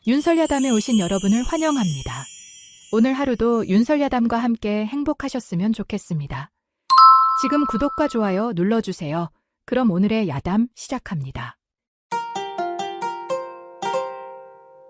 윤설야담에 오신 여러분을 환영합니다. 오늘 하루도 윤설야담과 함께 행복하셨으면 좋겠습니다. 지금 구독과 좋아요 눌러주세요. 그럼 오늘의 야담 시작합니다.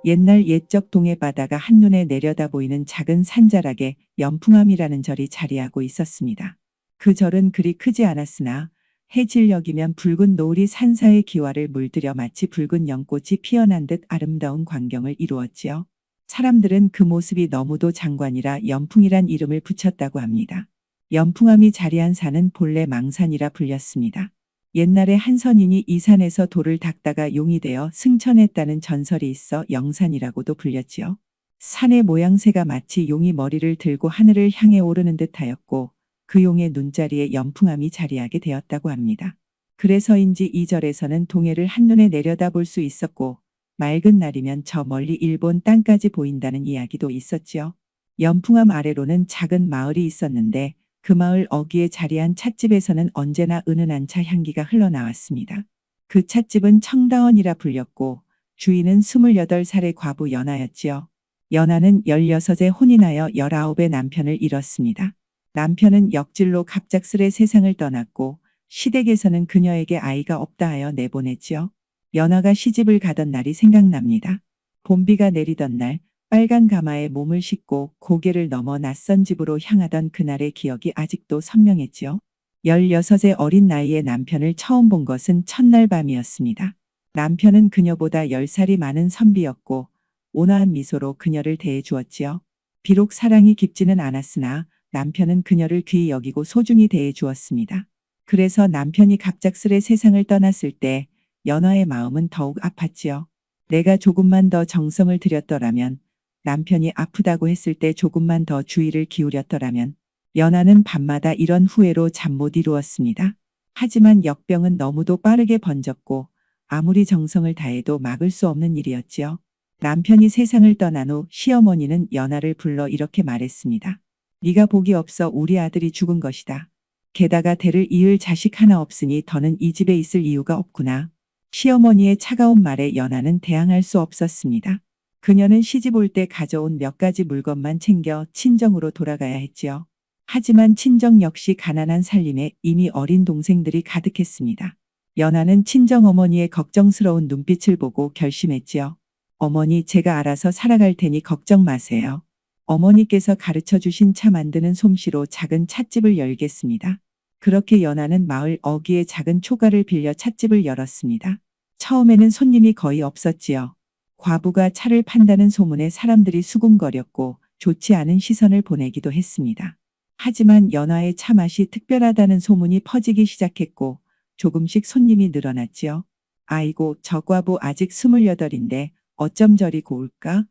옛날 옛적 동해 바다가 한눈에 내려다 보이는 작은 산자락에 연풍암이라는 절이 자리하고 있었습니다. 그 절은 그리 크지 않았으나 해질녘이면 붉은 노을이 산사의 기와를 물들여 마치 붉은 연꽃이 피어난 듯 아름다운 광경을 이루었지요. 사람들은 그 모습이 너무도 장관이라 연풍이란 이름을 붙였다고 합니다. 연풍암이 자리한 산은 본래 망산이라 불렸습니다. 옛날에 한 선인이 이 산에서 돌을 닦다가 용이 되어 승천했다는 전설이 있어 영산이라고도 불렸지요. 산의 모양새가 마치 용이 머리를 들고 하늘을 향해 오르는 듯하였고 그 용의 눈자리에 연풍암이 자리하게 되었다고 합니다. 그래서인지 이 절에서는 동해를 한눈에 내려다볼 수 있었고 맑은 날이면 저 멀리 일본 땅까지 보인다는 이야기도 있었지요. 연풍암 아래로는 작은 마을이 있었는데 그 마을 어귀에 자리한 찻집에서는 언제나 은은한 차 향기가 흘러나왔습니다. 그 찻집은 청다원이라 불렸고 주인은 28살의 과부 연하였지요. 연하는 16에 혼인하여 19의 남편을 잃었습니다. 남편은 역질로 갑작스레 세상을 떠났고 시댁에서는 그녀에게 아이가 없다 하여 내보냈지요. 연하가 시집을 가던 날이 생각납니다. 봄비가 내리던 날 빨간 가마에 몸을 싣고 고개를 넘어 낯선 집으로 향하던 그날의 기억이 아직도 선명했지요. 16의 어린 나이에 남편을 처음 본 것은 첫날 밤이었습니다. 남편은 그녀보다 10살이 많은 선비였고 온화한 미소로 그녀를 대해 주었지요. 비록 사랑이 깊지는 않았으나 남편은 그녀를 귀히 여기고 소중히 대해 주었습니다. 그래서 남편이 갑작스레 세상을 떠났을 때 연하의 마음은 더욱 아팠지요. 내가 조금만 더 정성을 들였더라면, 남편이 아프다고 했을 때 조금만 더 주의를 기울였더라면, 연하는 밤마다 이런 후회로 잠 못 이루었습니다. 하지만 역병은 너무도 빠르게 번졌고 아무리 정성을 다해도 막을 수 없는 일이었지요. 남편이 세상을 떠난 후 시어머니는 연하를 불러 이렇게 말했습니다. 네가 복이 없어 우리 아들이 죽은 것이다. 게다가 대를 이을 자식 하나 없으니 더는 이 집에 있을 이유가 없구나. 시어머니의 차가운 말에 연하는 대항할 수 없었습니다. 그녀는 시집 올 때 가져온 몇 가지 물건만 챙겨 친정으로 돌아가야 했지요. 하지만 친정 역시 가난한 살림에 이미 어린 동생들이 가득했습니다. 연하는 친정어머니의 걱정스러운 눈빛을 보고 결심했지요. 어머니, 제가 알아서 살아갈 테니 걱정 마세요. 어머니께서 가르쳐 주신 차 만드는 솜씨로 작은 찻집을 열겠습니다. 그렇게 연하는 마을 어귀에 작은 초가를 빌려 찻집을 열었습니다. 처음에는 손님이 거의 없었지요. 과부가 차를 판다는 소문에 사람들이 수군거렸고 좋지 않은 시선을 보내기도 했습니다. 하지만 연하의 차 맛이 특별하다는 소문이 퍼지기 시작했고 조금씩 손님이 늘어났지요. 아이고, 저 과부 아직 28인데 어쩜 저리 고울까?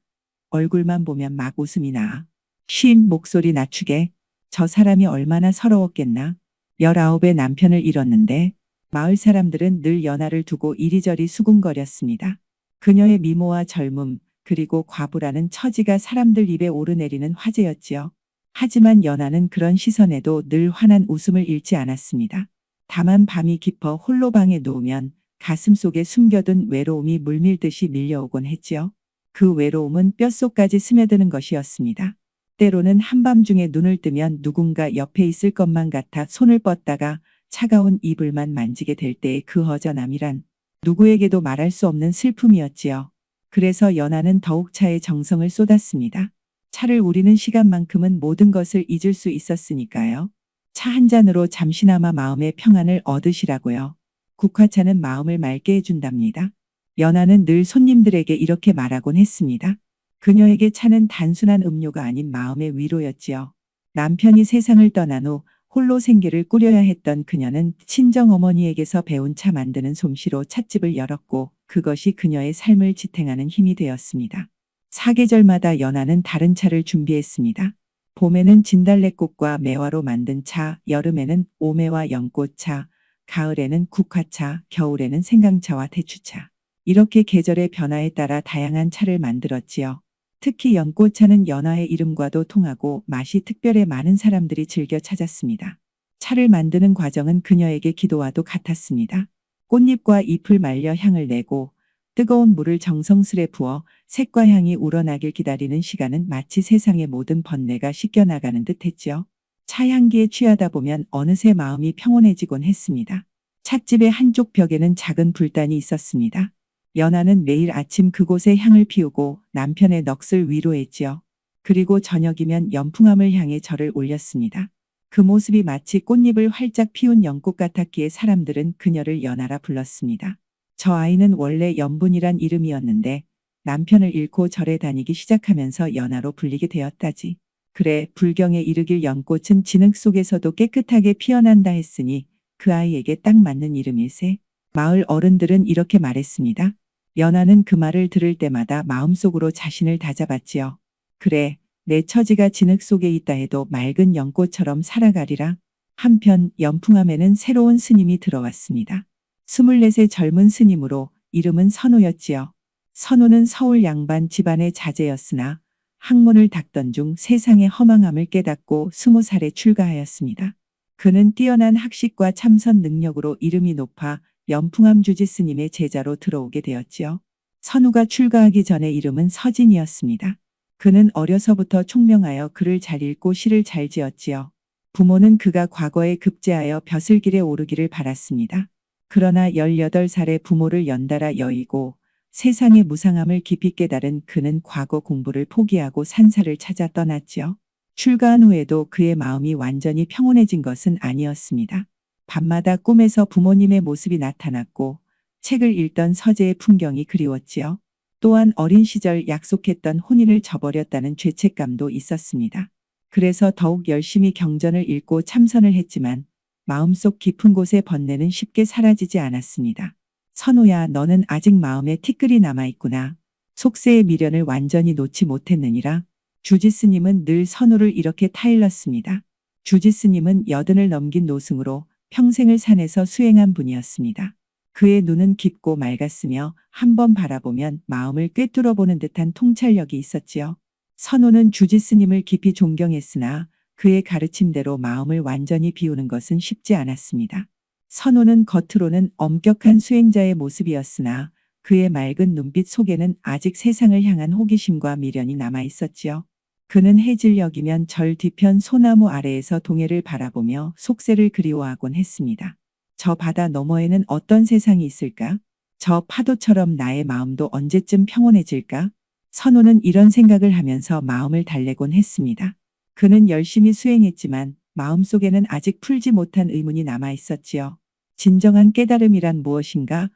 얼굴만 보면 막 웃음이 나. 쉰 목소리 낮추게. 저 사람이 얼마나 서러웠겠나. 19의 남편을 잃었는데 마을 사람들은 늘 연하를 두고 이리저리 수군거렸습니다. 그녀의 미모와 젊음 그리고 과부라는 처지가 사람들 입에 오르내리는 화제였지요. 하지만 연하는 그런 시선에도 늘 환한 웃음을 잃지 않았습니다. 다만 밤이 깊어 홀로 방에 누우면 가슴속에 숨겨둔 외로움이 물밀듯이 밀려오곤 했지요. 그 외로움은 뼛속까지 스며드는 것이었습니다. 때로는 한밤중에 눈을 뜨면 누군가 옆에 있을 것만 같아 손을 뻗다가 차가운 이불만 만지게 될 때의 그 허전함이란 누구에게도 말할 수 없는 슬픔이었지요. 그래서 연하는 더욱 차에 정성을 쏟았습니다. 차를 우리는 시간만큼은 모든 것을 잊을 수 있었으니까요. 차 한 잔으로 잠시나마 마음의 평안을 얻으시라고요. 국화차는 마음을 맑게 해준답니다. 연하는 늘 손님들에게 이렇게 말하곤 했습니다. 그녀에게 차는 단순한 음료가 아닌 마음의 위로였지요. 남편이 세상을 떠난 후 홀로 생계를 꾸려야 했던 그녀는 친정어머니에게서 배운 차 만드는 솜씨로 찻집을 열었고 그것이 그녀의 삶을 지탱하는 힘이 되었습니다. 사계절마다 연하는 다른 차를 준비했습니다. 봄에는 진달래꽃과 매화로 만든 차, 여름에는 오매와 연꽃차, 가을에는 국화차, 겨울에는 생강차와 대추차. 이렇게 계절의 변화에 따라 다양한 차를 만들었지요. 특히 연꽃차는 연하의 이름과도 통하고 맛이 특별해 많은 사람들이 즐겨 찾았습니다. 차를 만드는 과정은 그녀에게 기도와도 같았습니다. 꽃잎과 잎을 말려 향을 내고 뜨거운 물을 정성스레 부어 색과 향이 우러나길 기다리는 시간은 마치 세상의 모든 번뇌가 씻겨나가는 듯 했지요. 차 향기에 취하다 보면 어느새 마음이 평온해지곤 했습니다. 찻집의 한쪽 벽에는 작은 불단이 있었습니다. 연하는 매일 아침 그곳에 향을 피우고 남편의 넋을 위로했지요. 그리고 저녁이면 연풍암을 향해 절을 올렸습니다. 그 모습이 마치 꽃잎을 활짝 피운 연꽃 같았기에 사람들은 그녀를 연하라 불렀습니다. 저 아이는 원래 연분이란 이름이었는데 남편을 잃고 절에 다니기 시작하면서 연하로 불리게 되었다지. 그래, 불경에 이르길 연꽃은 진흙 속에서도 깨끗하게 피어난다 했으니 그 아이에게 딱 맞는 이름일세. 마을 어른들은 이렇게 말했습니다. 연하는 그 말을 들을 때마다 마음속으로 자신을 다잡았지요. 그래, 내 처지가 진흙 속에 있다 해도 맑은 연꽃처럼 살아가리라. 한편 연풍암에는 새로운 스님이 들어왔습니다. 24세 젊은 스님으로 이름은 선우였지요. 선우는 서울 양반 집안의 자제였으나 학문을 닦던 중 세상의 허망함을 깨닫고 20살에 출가하였습니다. 그는 뛰어난 학식과 참선 능력으로 이름이 높아 연풍암 주지스님의 제자로 들어오게 되었지요. 선우가 출가하기 전에 이름은 서진이었습니다. 그는 어려서부터 총명하여 글을 잘 읽고 시를 잘 지었지요. 부모는 그가 과거에 급제하여 벼슬길에 오르기를 바랐습니다. 그러나 18살에 부모를 연달아 여의고 세상의 무상함을 깊이 깨달은 그는 과거 공부를 포기하고 산사를 찾아 떠났지요. 출가한 후에도 그의 마음이 완전히 평온해진 것은 아니었습니다. 밤마다 꿈에서 부모님의 모습이 나타났고 책을 읽던 서재의 풍경이 그리웠지요. 또한 어린 시절 약속했던 혼인을 저버렸다는 죄책감도 있었습니다. 그래서 더욱 열심히 경전을 읽고 참선을 했지만 마음속 깊은 곳의 번뇌는 쉽게 사라지지 않았습니다. 선우야, 너는 아직 마음에 티끌이 남아있구나. 속세의 미련을 완전히 놓지 못했느니라. 주지스님은 늘 선우를 이렇게 타일렀습니다. 주지스님은 80을 넘긴 노승으로 평생을 산에서 수행한 분이었습니다. 그의 눈은 깊고 맑았으며 한번 바라보면 마음을 꿰뚫어보는 듯한 통찰력이 있었지요. 선우는 주지스님을 깊이 존경했으나 그의 가르침대로 마음을 완전히 비우는 것은 쉽지 않았습니다. 선우는 겉으로는 엄격한 수행자의 모습이었으나 그의 맑은 눈빛 속에는 아직 세상을 향한 호기심과 미련이 남아 있었지요. 그는 해질녘이면 절 뒤편 소나무 아래에서 동해를 바라보며 속세를 그리워하곤 했습니다. 저 바다 너머에는 어떤 세상이 있을까? 저 파도처럼 나의 마음도 언제쯤 평온해질까? 선우는 이런 생각을 하면서 마음을 달래곤 했습니다. 그는 열심히 수행했지만 마음속에는 아직 풀지 못한 의문이 남아 있었지요. 진정한 깨달음이란 무엇인가?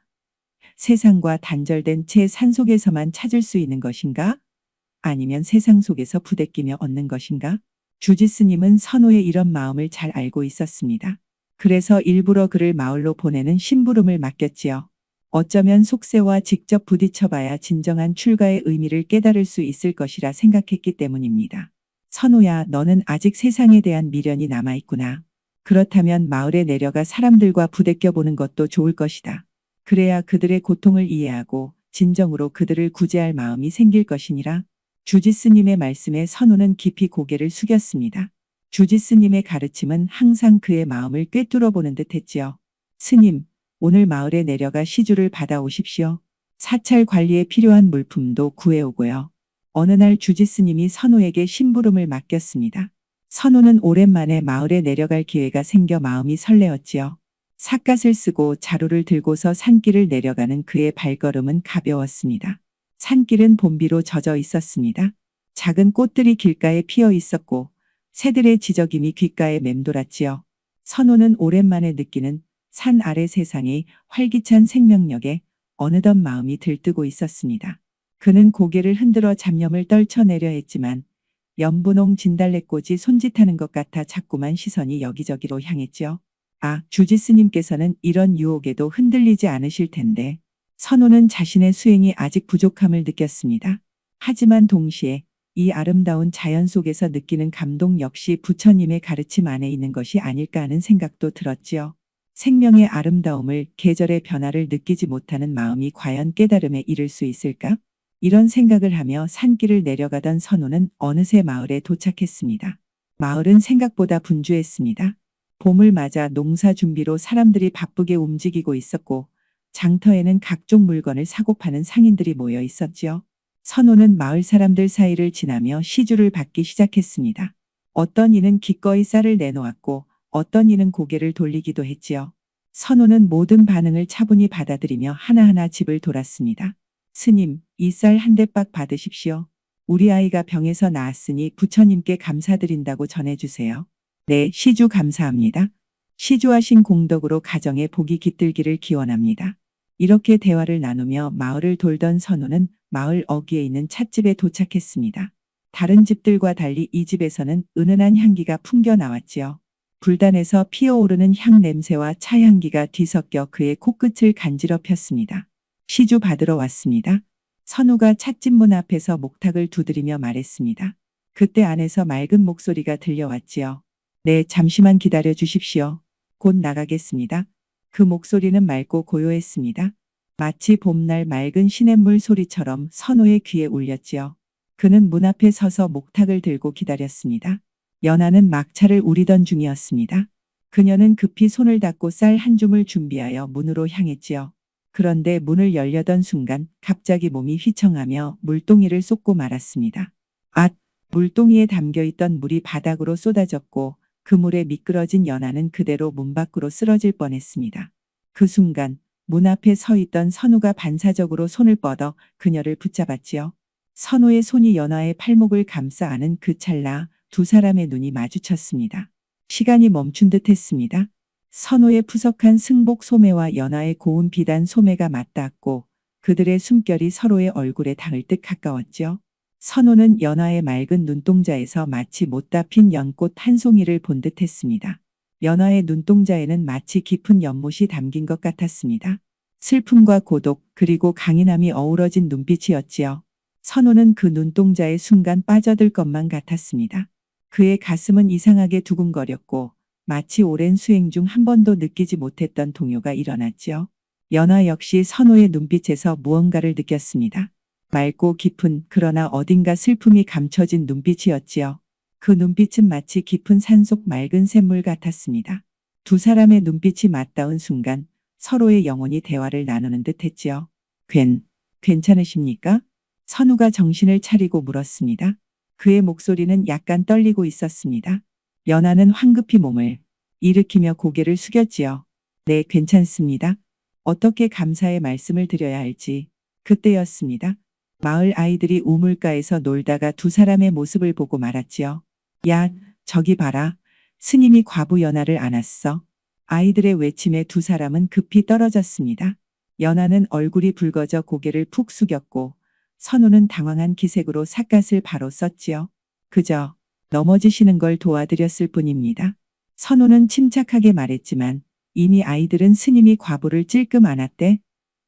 세상과 단절된 채 산속에서만 찾을 수 있는 것인가? 아니면 세상 속에서 부대끼며 얻는 것인가? 주지스님은 선우의 이런 마음을 잘 알고 있었습니다. 그래서 일부러 그를 마을로 보내는 심부름을 맡겼지요. 어쩌면 속세와 직접 부딪혀봐야 진정한 출가의 의미를 깨달을 수 있을 것이라 생각했기 때문입니다. 선우야, 너는 아직 세상에 대한 미련이 남아있구나. 그렇다면 마을에 내려가 사람들과 부대껴 보는 것도 좋을 것이다. 그래야 그들의 고통을 이해하고 진정으로 그들을 구제할 마음이 생길 것이니라. 주지스님의 말씀에 선우는 깊이 고개를 숙였습니다. 주지스님의 가르침은 항상 그의 마음을 꿰뚫어 보는 듯 했지요. 스님, 오늘 마을에 내려가 시주를 받아오십시오. 사찰 관리에 필요한 물품도 구해오고요. 어느 날 주지스님이 선우에게 심부름을 맡겼습니다. 선우는 오랜만에 마을에 내려갈 기회가 생겨 마음이 설레었지요. 삿갓을 쓰고 자루를 들고서 산길을 내려가는 그의 발걸음은 가벼웠습니다. 산길은 봄비로 젖어 있었습니다. 작은 꽃들이 길가에 피어 있었고 새들의 지저김이 귓가에 맴돌았지요. 선우는 오랜만에 느끼는 산 아래 세상이 활기찬 생명력에 어느덧 마음이 들뜨고 있었습니다. 그는 고개를 흔들어 잡념을 떨쳐내려 했지만 연분홍 진달래꽃이 손짓하는 것 같아 자꾸만 시선이 여기저기로 향했지요. 아, 주지스님께서는 이런 유혹에도 흔들리지 않으실 텐데. 선우는 자신의 수행이 아직 부족함을 느꼈습니다. 하지만 동시에 이 아름다운 자연 속에서 느끼는 감동 역시 부처님의 가르침 안에 있는 것이 아닐까 하는 생각도 들었지요. 생명의 아름다움을, 계절의 변화를 느끼지 못하는 마음이 과연 깨달음에 이를 수 있을까? 이런 생각을 하며 산길을 내려가던 선우는 어느새 마을에 도착했습니다. 마을은 생각보다 분주했습니다. 봄을 맞아 농사 준비로 사람들이 바쁘게 움직이고 있었고 장터에는 각종 물건을 사고 파는 상인들이 모여 있었지요. 선호는 마을 사람들 사이를 지나며 시주를 받기 시작했습니다. 어떤 이는 기꺼이 쌀을 내놓았고 어떤 이는 고개를 돌리기도 했지요. 선호는 모든 반응을 차분히 받아들이며 하나하나 집을 돌았습니다. 스님, 이 쌀 한 대박 받으십시오. 우리 아이가 병에서 나았으니 부처님께 감사드린다고 전해주세요. 네, 시주 감사합니다. 시주하신 공덕으로 가정에 복이 깃들기를 기원합니다. 이렇게 대화를 나누며 마을을 돌던 선호는 마을 어귀에 있는 찻집에 도착했습니다. 다른 집들과 달리 이 집에서는 은은한 향기가 풍겨 나왔지요. 불단에서 피어오르는 향 냄새와 차 향기가 뒤섞여 그의 코끝을 간지럽혔습니다. 시주 받으러 왔습니다. 선우가 찻집 문 앞에서 목탁을 두드리며 말했습니다. 그때 안에서 맑은 목소리가 들려왔지요. 네, 잠시만 기다려 주십시오. 곧 나가겠습니다. 그 목소리는 맑고 고요했습니다. 마치 봄날 맑은 시냇물 소리처럼 선우의 귀에 울렸지요. 그는 문 앞에 서서 목탁을 들고 기다렸습니다. 연하는 막차를 우리던 중이었습니다. 그녀는 급히 손을 닦고 쌀 한 줌을 준비하여 문으로 향했지요. 그런데 문을 열려던 순간 갑자기 몸이 휘청하며 물동이를 쏟고 말았습니다. 앗! 물동이에 담겨있던 물이 바닥으로 쏟아졌고 그 물에 미끄러진 연하는 그대로 문 밖으로 쓰러질 뻔했습니다. 그 순간 문 앞에 서 있던 선우가 반사적으로 손을 뻗어 그녀를 붙잡았지요. 선우의 손이 연하의 팔목을 감싸 안은 그 찰나 두 사람의 눈이 마주쳤습니다. 시간이 멈춘 듯 했습니다. 선우의 푸석한 승복 소매와 연하의 고운 비단 소매가 맞닿았고 그들의 숨결이 서로의 얼굴에 닿을 듯 가까웠죠. 선우는 연하의 맑은 눈동자에서 마치 못다 핀 연꽃 한 송이를 본 듯 했습니다. 연하의 눈동자에는 마치 깊은 연못이 담긴 것 같았습니다. 슬픔과 고독 그리고 강인함이 어우러진 눈빛이었지요. 선우는 그 눈동자에 순간 빠져들 것만 같았습니다. 그의 가슴은 이상하게 두근거렸고 마치 오랜 수행 중 한 번도 느끼지 못했던 동요가 일어났지요. 연하 역시 선우의 눈빛에서 무언가를 느꼈습니다. 맑고 깊은 그러나 어딘가 슬픔이 감춰진 눈빛이었지요. 그 눈빛은 마치 깊은 산속 맑은 샘물 같았습니다. 두 사람의 눈빛이 맞닿은 순간 서로의 영혼이 대화를 나누는 듯 했지요. 괜찮으십니까? 선우가 정신을 차리고 물었습니다. 그의 목소리는 약간 떨리고 있었습니다. 연하는 황급히 몸을 일으키며 고개를 숙였지요. 네, 괜찮습니다. 어떻게 감사의 말씀을 드려야 할지. 그때였습니다. 마을 아이들이 우물가에서 놀다가 두 사람의 모습을 보고 말았지요. 야, 저기 봐라. 스님이 과부 연하를 안았어. 아이들의 외침에 두 사람은 급히 떨어졌습니다. 연하는 얼굴이 붉어져 고개를 푹 숙였고 선우는 당황한 기색으로 삿갓을 바로 썼지요. 그저 넘어지시는 걸 도와드렸을 뿐입니다. 선우는 침착하게 말했지만 이미 아이들은 스님이 과부를 찔끔 안았대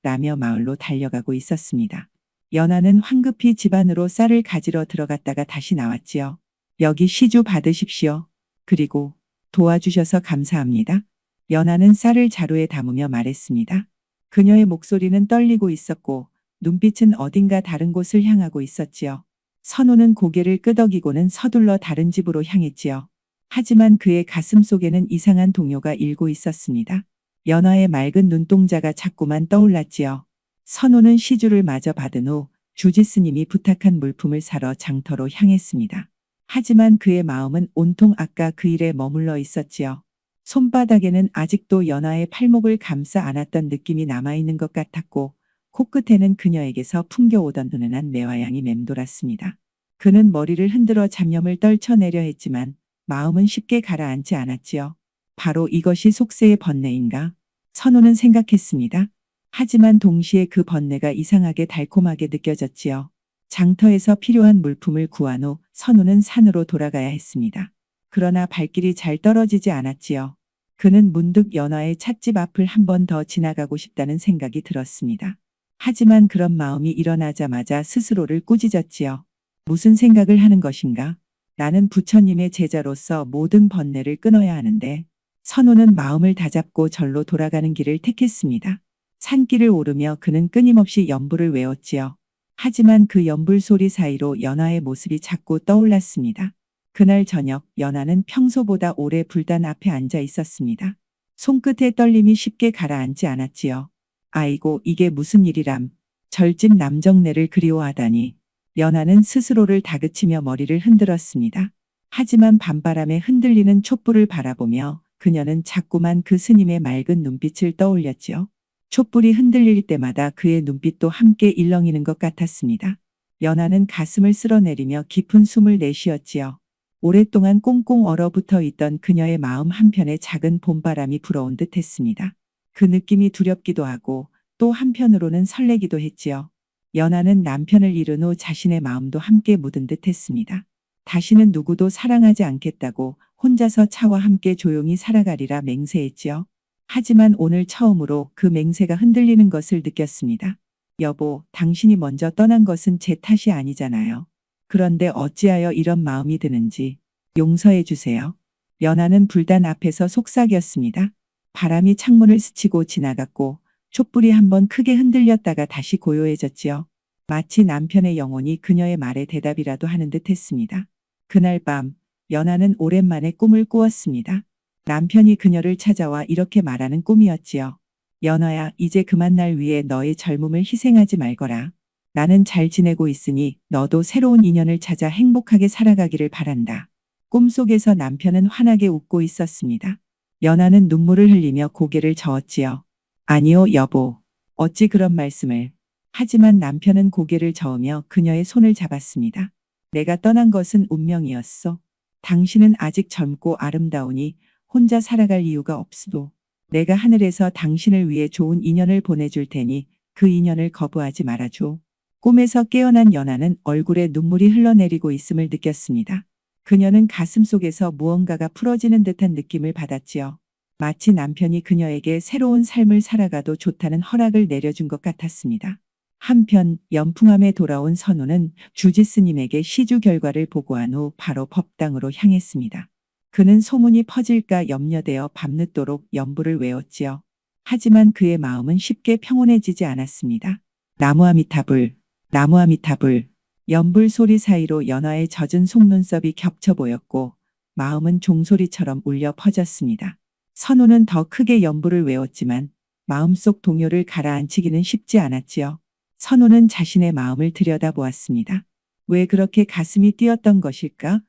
라며 마을로 달려가고 있었습니다. 연하는 황급히 집 안으로 쌀을 가지러 들어갔다가 다시 나왔지요. 여기 시주 받으십시오. 그리고 도와주셔서 감사합니다. 연하는 쌀을 자루에 담으며 말했습니다. 그녀의 목소리는 떨리고 있었고 눈빛은 어딘가 다른 곳을 향하고 있었지요. 선우는 고개를 끄덕이고는 서둘러 다른 집으로 향했지요. 하지만 그의 가슴 속에는 이상한 동요가 일고 있었습니다. 연하의 맑은 눈동자가 자꾸만 떠올랐지요. 선우는 시주를 마저 받은 후 주지스님이 부탁한 물품을 사러 장터로 향했습니다. 하지만 그의 마음은 온통 아까 그 일에 머물러 있었지요. 손바닥에는 아직도 연하의 팔목을 감싸 안았던 느낌이 남아있는 것 같았고 코끝에는 그녀에게서 풍겨오던 은은한 매화향이 맴돌았습니다. 그는 머리를 흔들어 잡념을 떨쳐내려 했지만 마음은 쉽게 가라앉지 않았지요. 바로 이것이 속세의 번뇌인가? 선우는 생각했습니다. 하지만 동시에 그 번뇌가 이상하게 달콤하게 느껴졌지요. 장터에서 필요한 물품을 구한 후 선우는 산으로 돌아가야 했습니다. 그러나 발길이 잘 떨어지지 않았지요. 그는 문득 연하의 찻집 앞을 한 번 더 지나가고 싶다는 생각이 들었습니다. 하지만 그런 마음이 일어나자마자 스스로를 꾸짖었지요. 무슨 생각을 하는 것인가? 나는 부처님의 제자로서 모든 번뇌를 끊어야 하는데. 선우는 마음을 다잡고 절로 돌아가는 길을 택했습니다. 산길을 오르며 그는 끊임없이 연불을 외웠지요. 하지만 그 연불 소리 사이로 연하의 모습이 자꾸 떠올랐습니다. 그날 저녁 연하는 평소보다 오래 불단 앞에 앉아 있었습니다. 손끝의 떨림이 쉽게 가라앉지 않았지요. 아이고 이게 무슨 일이람. 절집 남정네를 그리워하다니. 연하는 스스로를 다그치며 머리를 흔들었습니다. 하지만 밤바람에 흔들리는 촛불을 바라보며 그녀는 자꾸만 그 스님의 맑은 눈빛을 떠올렸지요. 촛불이 흔들릴 때마다 그의 눈빛도 함께 일렁이는 것 같았습니다. 연하는 가슴을 쓸어내리며 깊은 숨을 내쉬었지요. 오랫동안 꽁꽁 얼어붙어 있던 그녀의 마음 한편에 작은 봄바람이 불어온 듯 했습니다. 그 느낌이 두렵기도 하고 또 한편으로는 설레기도 했지요. 연하는 남편을 잃은 후 자신의 마음도 함께 묻은 듯 했습니다. 다시는 누구도 사랑하지 않겠다고 혼자서 차와 함께 조용히 살아가리라 맹세했지요. 하지만 오늘 처음으로 그 맹세가 흔들리는 것을 느꼈습니다. 여보, 당신이 먼저 떠난 것은 제 탓이 아니잖아요. 그런데 어찌하여 이런 마음이 드는지 용서해 주세요. 연하는 불단 앞에서 속삭였습니다. 바람이 창문을 스치고 지나갔고 촛불이 한번 크게 흔들렸다가 다시 고요해졌지요. 마치 남편의 영혼이 그녀의 말에 대답이라도 하는 듯 했습니다. 그날 밤, 연하는 오랜만에 꿈을 꾸었습니다. 남편이 그녀를 찾아와 이렇게 말하는 꿈이었지요. 연하야, 이제 그만 날 위해 너의 젊음을 희생하지 말거라. 나는 잘 지내고 있으니 너도 새로운 인연을 찾아 행복하게 살아가기를 바란다. 꿈속에서 남편은 환하게 웃고 있었습니다. 연하는 눈물을 흘리며 고개를 저었지요. 아니요, 여보. 어찌 그런 말씀을. 하지만 남편은 고개를 저으며 그녀의 손을 잡았습니다. 내가 떠난 것은 운명이었어. 당신은 아직 젊고 아름다우니 혼자 살아갈 이유가 없어도 내가 하늘에서 당신을 위해 좋은 인연을 보내줄 테니 그 인연을 거부하지 말아줘. 꿈에서 깨어난 연하는 얼굴에 눈물이 흘러내리고 있음을 느꼈습니다. 그녀는 가슴속에서 무언가가 풀어지는 듯한 느낌을 받았지요. 마치 남편이 그녀에게 새로운 삶을 살아가도 좋다는 허락을 내려준 것 같았습니다. 한편 연풍함에 돌아온 선우는 주지스님에게 시주 결과를 보고한 후 바로 법당으로 향했습니다. 그는 소문이 퍼질까 염려되어 밤늦도록 연부를 외웠지요. 하지만 그의 마음은 쉽게 평온해지지 않았습니다. 나무아미타불, 나무아미타불. 연불 소리 사이로 연화의 젖은 속눈썹이 겹쳐 보였고 마음은 종소리처럼 울려 퍼졌습니다. 선우는 더 크게 연부를 외웠지만 마음속 동요를 가라앉히기는 쉽지 않았지요. 선우는 자신의 마음을 들여다보았습니다. 왜 그렇게 가슴이 뛰었던 것일까?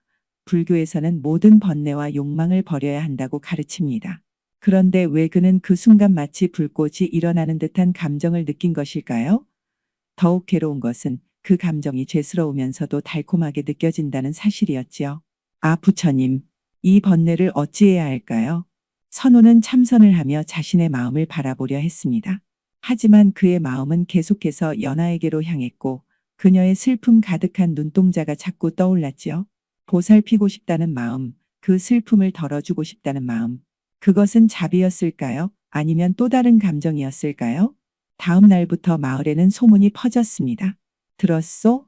불교에서는 모든 번뇌와 욕망을 버려야 한다고 가르칩니다. 그런데 왜 그는 그 순간 마치 불꽃이 일어나는 듯한 감정을 느낀 것일까요? 더욱 괴로운 것은 그 감정이 죄스러우면서도 달콤하게 느껴진다는 사실이었지요. 아, 부처님, 이 번뇌를 어찌해야 할까요? 선우는 참선을 하며 자신의 마음을 바라보려 했습니다. 하지만 그의 마음은 계속해서 연하에게로 향했고 그녀의 슬픔 가득한 눈동자가 자꾸 떠올랐지요. 보살피고 싶다는 마음, 그 슬픔을 덜어주고 싶다는 마음. 그것은 자비였을까요? 아니면 또 다른 감정이었을까요? 다음 날부터 마을에는 소문이 퍼졌습니다. 들었소?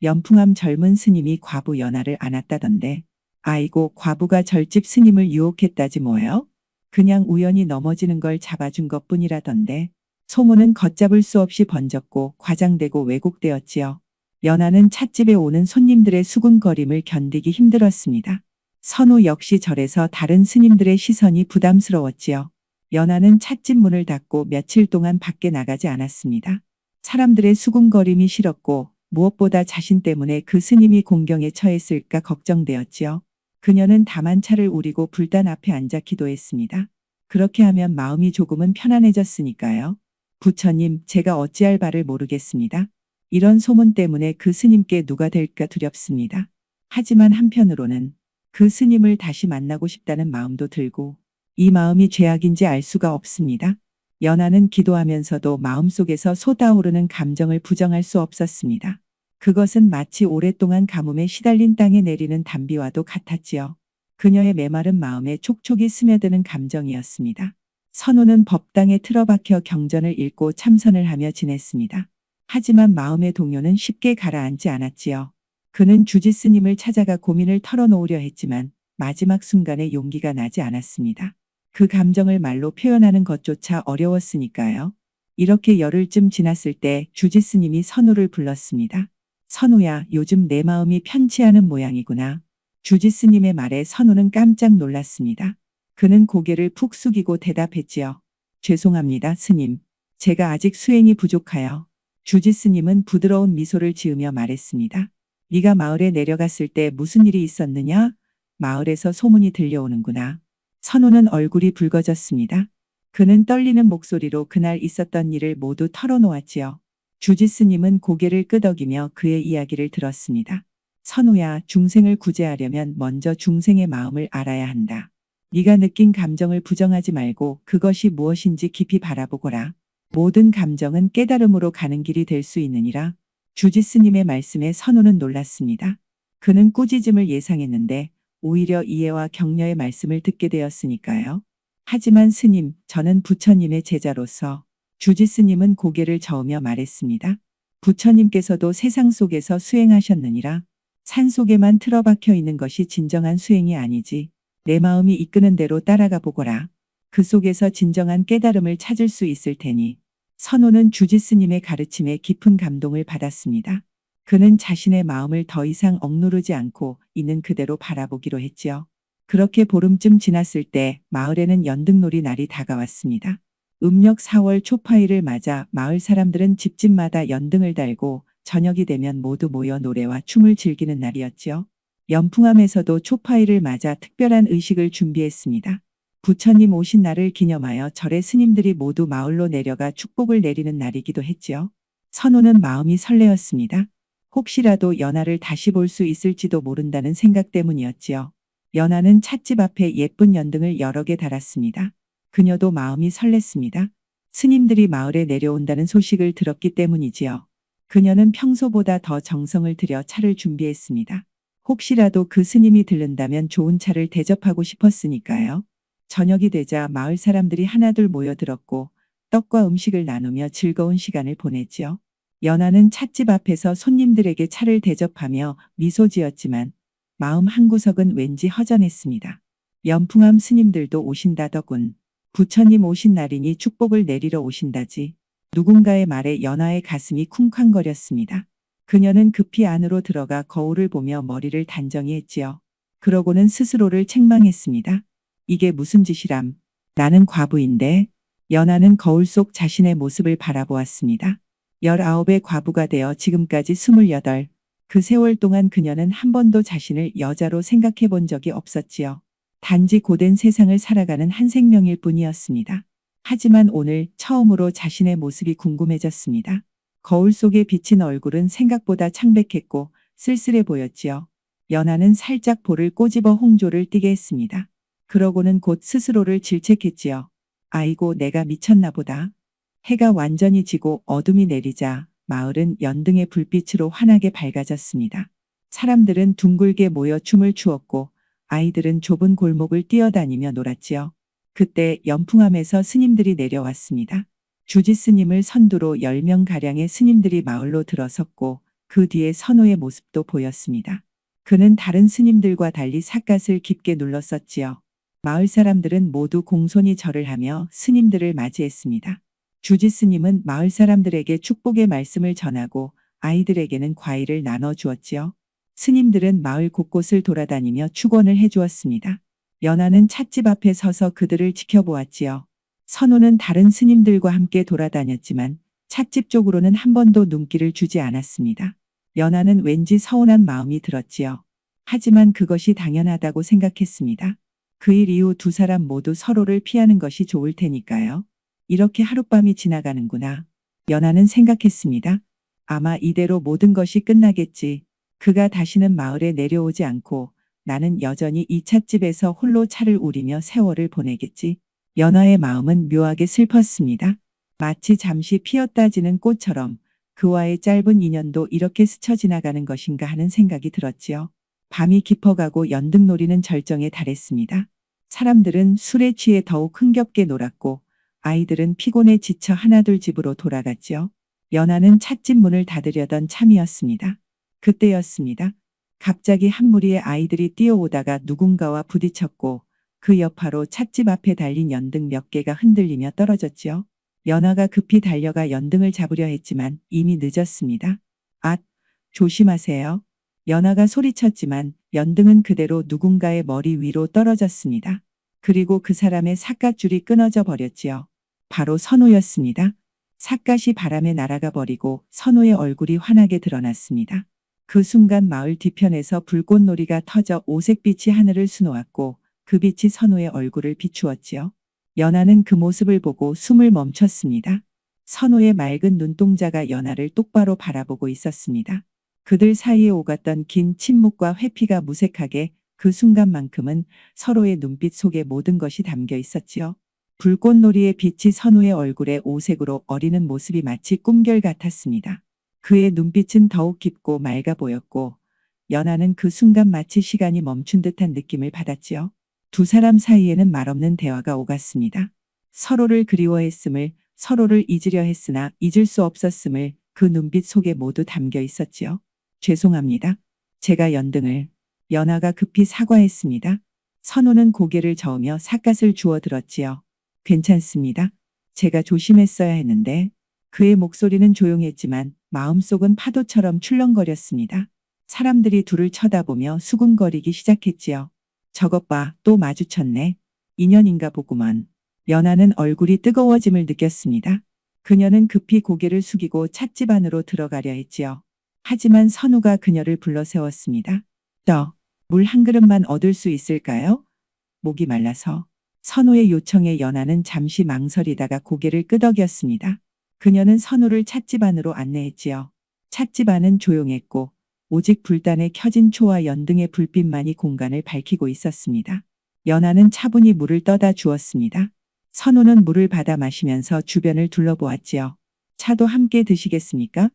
연풍함 젊은 스님이 과부 연하를 안았다던데. 아이고, 과부가 절집 스님을 유혹했다지 뭐예요? 그냥 우연히 넘어지는 걸 잡아준 것뿐이라던데. 소문은 걷잡을 수 없이 번졌고 과장되고 왜곡되었지요. 연하는 찻집에 오는 손님들의 수군거림을 견디기 힘들었습니다. 선우 역시 절에서 다른 스님들의 시선이 부담스러웠지요. 연하는 찻집 문을 닫고 며칠 동안 밖에 나가지 않았습니다. 사람들의 수군거림이 싫었고 무엇보다 자신 때문에 그 스님이 공경에 처했을까 걱정되었지요. 그녀는 다만 차를 우리고 불단 앞에 앉아 기도했습니다. 그렇게 하면 마음이 조금은 편안해졌으니까요. 부처님, 제가 어찌할 바를 모르겠습니다. 이런 소문 때문에 그 스님께 누가 될까 두렵습니다. 하지만 한편으로는 그 스님을 다시 만나고 싶다는 마음도 들고 이 마음이 죄악인지 알 수가 없습니다. 연하는 기도하면서도 마음속에서 솟아오르는 감정을 부정할 수 없었습니다. 그것은 마치 오랫동안 가뭄에 시달린 땅에 내리는 단비와도 같았지요. 그녀의 메마른 마음에 촉촉이 스며드는 감정이었습니다. 선우는 법당에 틀어박혀 경전을 읽고 참선을 하며 지냈습니다. 하지만 마음의 동요는 쉽게 가라앉지 않았지요. 그는 주지스님을 찾아가 고민을 털어놓으려 했지만 마지막 순간에 용기가 나지 않았습니다. 그 감정을 말로 표현하는 것조차 어려웠으니까요. 이렇게 열흘쯤 지났을 때 주지스님이 선우를 불렀습니다. 선우야, 요즘 내 마음이 편치 않은 모양이구나. 주지스님의 말에 선우는 깜짝 놀랐습니다. 그는 고개를 푹 숙이고 대답했지요. 죄송합니다, 스님. 제가 아직 수행이 부족하여. 주지스님은 부드러운 미소를 지으며 말했습니다. 네가 마을에 내려갔을 때 무슨 일이 있었느냐? 마을에서 소문이 들려오는구나. 선호는 얼굴이 붉어졌습니다. 그는 떨리는 목소리로 그날 있었던 일을 모두 털어놓았지요. 주지스님은 고개를 끄덕이며 그의 이야기를 들었습니다. 선호야, 중생을 구제하려면 먼저 중생의 마음을 알아야 한다. 네가 느낀 감정을 부정하지 말고 그것이 무엇인지 깊이 바라보거라. 모든 감정은 깨달음으로 가는 길이 될 수 있느니라. 주지스님의 말씀에 선호는 놀랐습니다. 그는 꾸짖음을 예상했는데 오히려 이해와 격려의 말씀을 듣게 되었으니까요. 하지만 스님, 저는 부처님의 제자로서. 주지스님은 고개를 저으며 말했습니다. 부처님께서도 세상 속에서 수행하셨느니라. 산 속에만 틀어박혀 있는 것이 진정한 수행이 아니지. 내 마음이 이끄는 대로 따라가 보거라. 그 속에서 진정한 깨달음을 찾을 수 있을 테니. 선호는 주지스님의 가르침에 깊은 감동을 받았습니다. 그는 자신의 마음을 더 이상 억누르지 않고 있는 그대로 바라보기로 했지요. 그렇게 보름쯤 지났을 때 마을에는 연등놀이 날이 다가왔습니다. 음력 4월 초파일을 맞아 마을 사람들은 집집마다 연등을 달고 저녁이 되면 모두 모여 노래와 춤을 즐기는 날이었지요. 연풍암에서도 초파일을 맞아 특별한 의식을 준비했습니다. 부처님 오신 날을 기념하여 절의 스님들이 모두 마을로 내려가 축복을 내리는 날이기도 했지요. 선호는 마음이 설레었습니다. 혹시라도 연하를 다시 볼 수 있을지도 모른다는 생각 때문이었지요. 연하는 찻집 앞에 예쁜 연등을 여러 개 달았습니다. 그녀도 마음이 설렜습니다. 스님들이 마을에 내려온다는 소식을 들었기 때문이지요. 그녀는 평소보다 더 정성을 들여 차를 준비했습니다. 혹시라도 그 스님이 들른다면 좋은 차를 대접하고 싶었으니까요. 저녁이 되자 마을 사람들이 하나둘 모여들었고 떡과 음식을 나누며 즐거운 시간을 보냈지요. 연하는 찻집 앞에서 손님들에게 차를 대접하며 미소 지었지만 마음 한구석은 왠지 허전했습니다. 연풍암 스님들도 오신다더군. 부처님 오신 날이니 축복을 내리러 오신다지. 누군가의 말에 연하의 가슴이 쿵쾅거렸습니다. 그녀는 급히 안으로 들어가 거울을 보며 머리를 단정히 했지요. 그러고는 스스로를 책망했습니다. 이게 무슨 짓이람. 나는 과부인데. 연하는 거울 속 자신의 모습을 바라보았습니다. 19의 과부가 되어 지금까지 28. 그 세월 동안 그녀는 한 번도 자신을 여자로 생각해 본 적이 없었지요. 단지 고된 세상을 살아가는 한 생명일 뿐이었습니다. 하지만 오늘 처음으로 자신의 모습이 궁금해졌습니다. 거울 속에 비친 얼굴은 생각보다 창백했고 쓸쓸해 보였지요. 연하는 살짝 볼을 꼬집어 홍조를 띠게 했습니다. 그러고는 곧 스스로를 질책했지요. 아이고, 내가 미쳤나 보다. 해가 완전히 지고 어둠이 내리자 마을은 연등의 불빛으로 환하게 밝아졌습니다. 사람들은 둥글게 모여 춤을 추었고 아이들은 좁은 골목을 뛰어다니며 놀았지요. 그때 연풍암에서 스님들이 내려왔습니다. 주지스님을 선두로 10명가량의 스님들이 마을로 들어섰고 그 뒤에 선호의 모습도 보였습니다. 그는 다른 스님들과 달리 삿갓을 깊게 눌렀었지요. 마을 사람들은 모두 공손히 절을 하며 스님들을 맞이했습니다. 주지스님은 마을 사람들에게 축복의 말씀을 전하고 아이들에게는 과일을 나눠 주었지요. 스님들은 마을 곳곳을 돌아다니며 축원을 해주었습니다. 연하는 찻집 앞에 서서 그들을 지켜보았지요. 선호는 다른 스님들과 함께 돌아다녔지만 찻집 쪽으로는 한 번도 눈길을 주지 않았습니다. 연하는 왠지 서운한 마음이 들었지요. 하지만 그것이 당연하다고 생각했습니다. 그 일 이후 두 사람 모두 서로를 피하는 것이 좋을 테니까요. 이렇게 하룻밤이 지나가는구나. 연하는 생각했습니다. 아마 이대로 모든 것이 끝나겠지. 그가 다시는 마을에 내려오지 않고 나는 여전히 이 찻집에서 홀로 차를 우리며 세월을 보내겠지. 연하의 마음은 묘하게 슬펐습니다. 마치 잠시 피었다 지는 꽃처럼 그와의 짧은 인연도 이렇게 스쳐 지나가는 것인가 하는 생각이 들었지요. 밤이 깊어가고 연등놀이는 절정에 달했습니다. 사람들은 술에 취해 더욱 흥겹게 놀았고 아이들은 피곤에 지쳐 하나둘 집으로 돌아갔지요. 연하는 찻집 문을 닫으려던 참이었습니다. 그때였습니다. 갑자기 한 무리의 아이들이 뛰어오다가 누군가와 부딪혔고 그 여파로 찻집 앞에 달린 연등 몇 개가 흔들리며 떨어졌지요. 연하가 급히 달려가 연등을 잡으려 했지만 이미 늦었습니다. 앗! 조심하세요. 연하가 소리쳤지만 연등은 그대로 누군가의 머리 위로 떨어졌습니다. 그리고 그 사람의 삿갓줄이 끊어져 버렸지요. 바로 선호였습니다. 삿갓이 바람에 날아가 버리고 선호의 얼굴이 환하게 드러났습니다. 그 순간 마을 뒤편에서 불꽃놀이가 터져 오색빛이 하늘을 수놓았고 그 빛이 선호의 얼굴을 비추었지요. 연하는 그 모습을 보고 숨을 멈췄습니다. 선호의 맑은 눈동자가 연하를 똑바로 바라보고 있었습니다. 그들 사이에 오갔던 긴 침묵과 회피가 무색하게 그 순간만큼은 서로의 눈빛 속에 모든 것이 담겨 있었지요. 불꽃놀이의 빛이 선호의 얼굴에 오색으로 어리는 모습이 마치 꿈결 같았습니다. 그의 눈빛은 더욱 깊고 맑아 보였고 연하는 그 순간 마치 시간이 멈춘 듯한 느낌을 받았지요. 두 사람 사이에는 말없는 대화가 오갔습니다. 서로를 그리워했음을, 서로를 잊으려 했으나 잊을 수 없었음을 그 눈빛 속에 모두 담겨 있었지요. 죄송합니다. 제가 연등을. 연하가 급히 사과했습니다. 선호는 고개를 저으며 삿갓을 주워 들었지요. 괜찮습니다. 제가 조심했어야 했는데. 그의 목소리는 조용했지만 마음속은 파도처럼 출렁거렸습니다. 사람들이 둘을 쳐다보며 수군거리기 시작했지요. 저것 봐, 또 마주쳤네. 인연인가 보구먼. 연하는 얼굴이 뜨거워짐을 느꼈습니다. 그녀는 급히 고개를 숙이고 찻집 안으로 들어가려 했지요. 하지만 선우가 그녀를 불러 세웠습니다. 물 한 그릇만 얻을 수 있을까요? 목이 말라서. 선우의 요청에 연하는 잠시 망설이다가 고개를 끄덕였습니다. 그녀는 선우를 찻집 안으로 안내했지요. 찻집 안은 조용했고 오직 불단에 켜진 초와 연등의 불빛만이 공간을 밝히고 있었습니다. 연하는 차분히 물을 떠다 주었습니다. 선우는 물을 받아 마시면서 주변을 둘러보았지요. 차도 함께 드시겠습니까?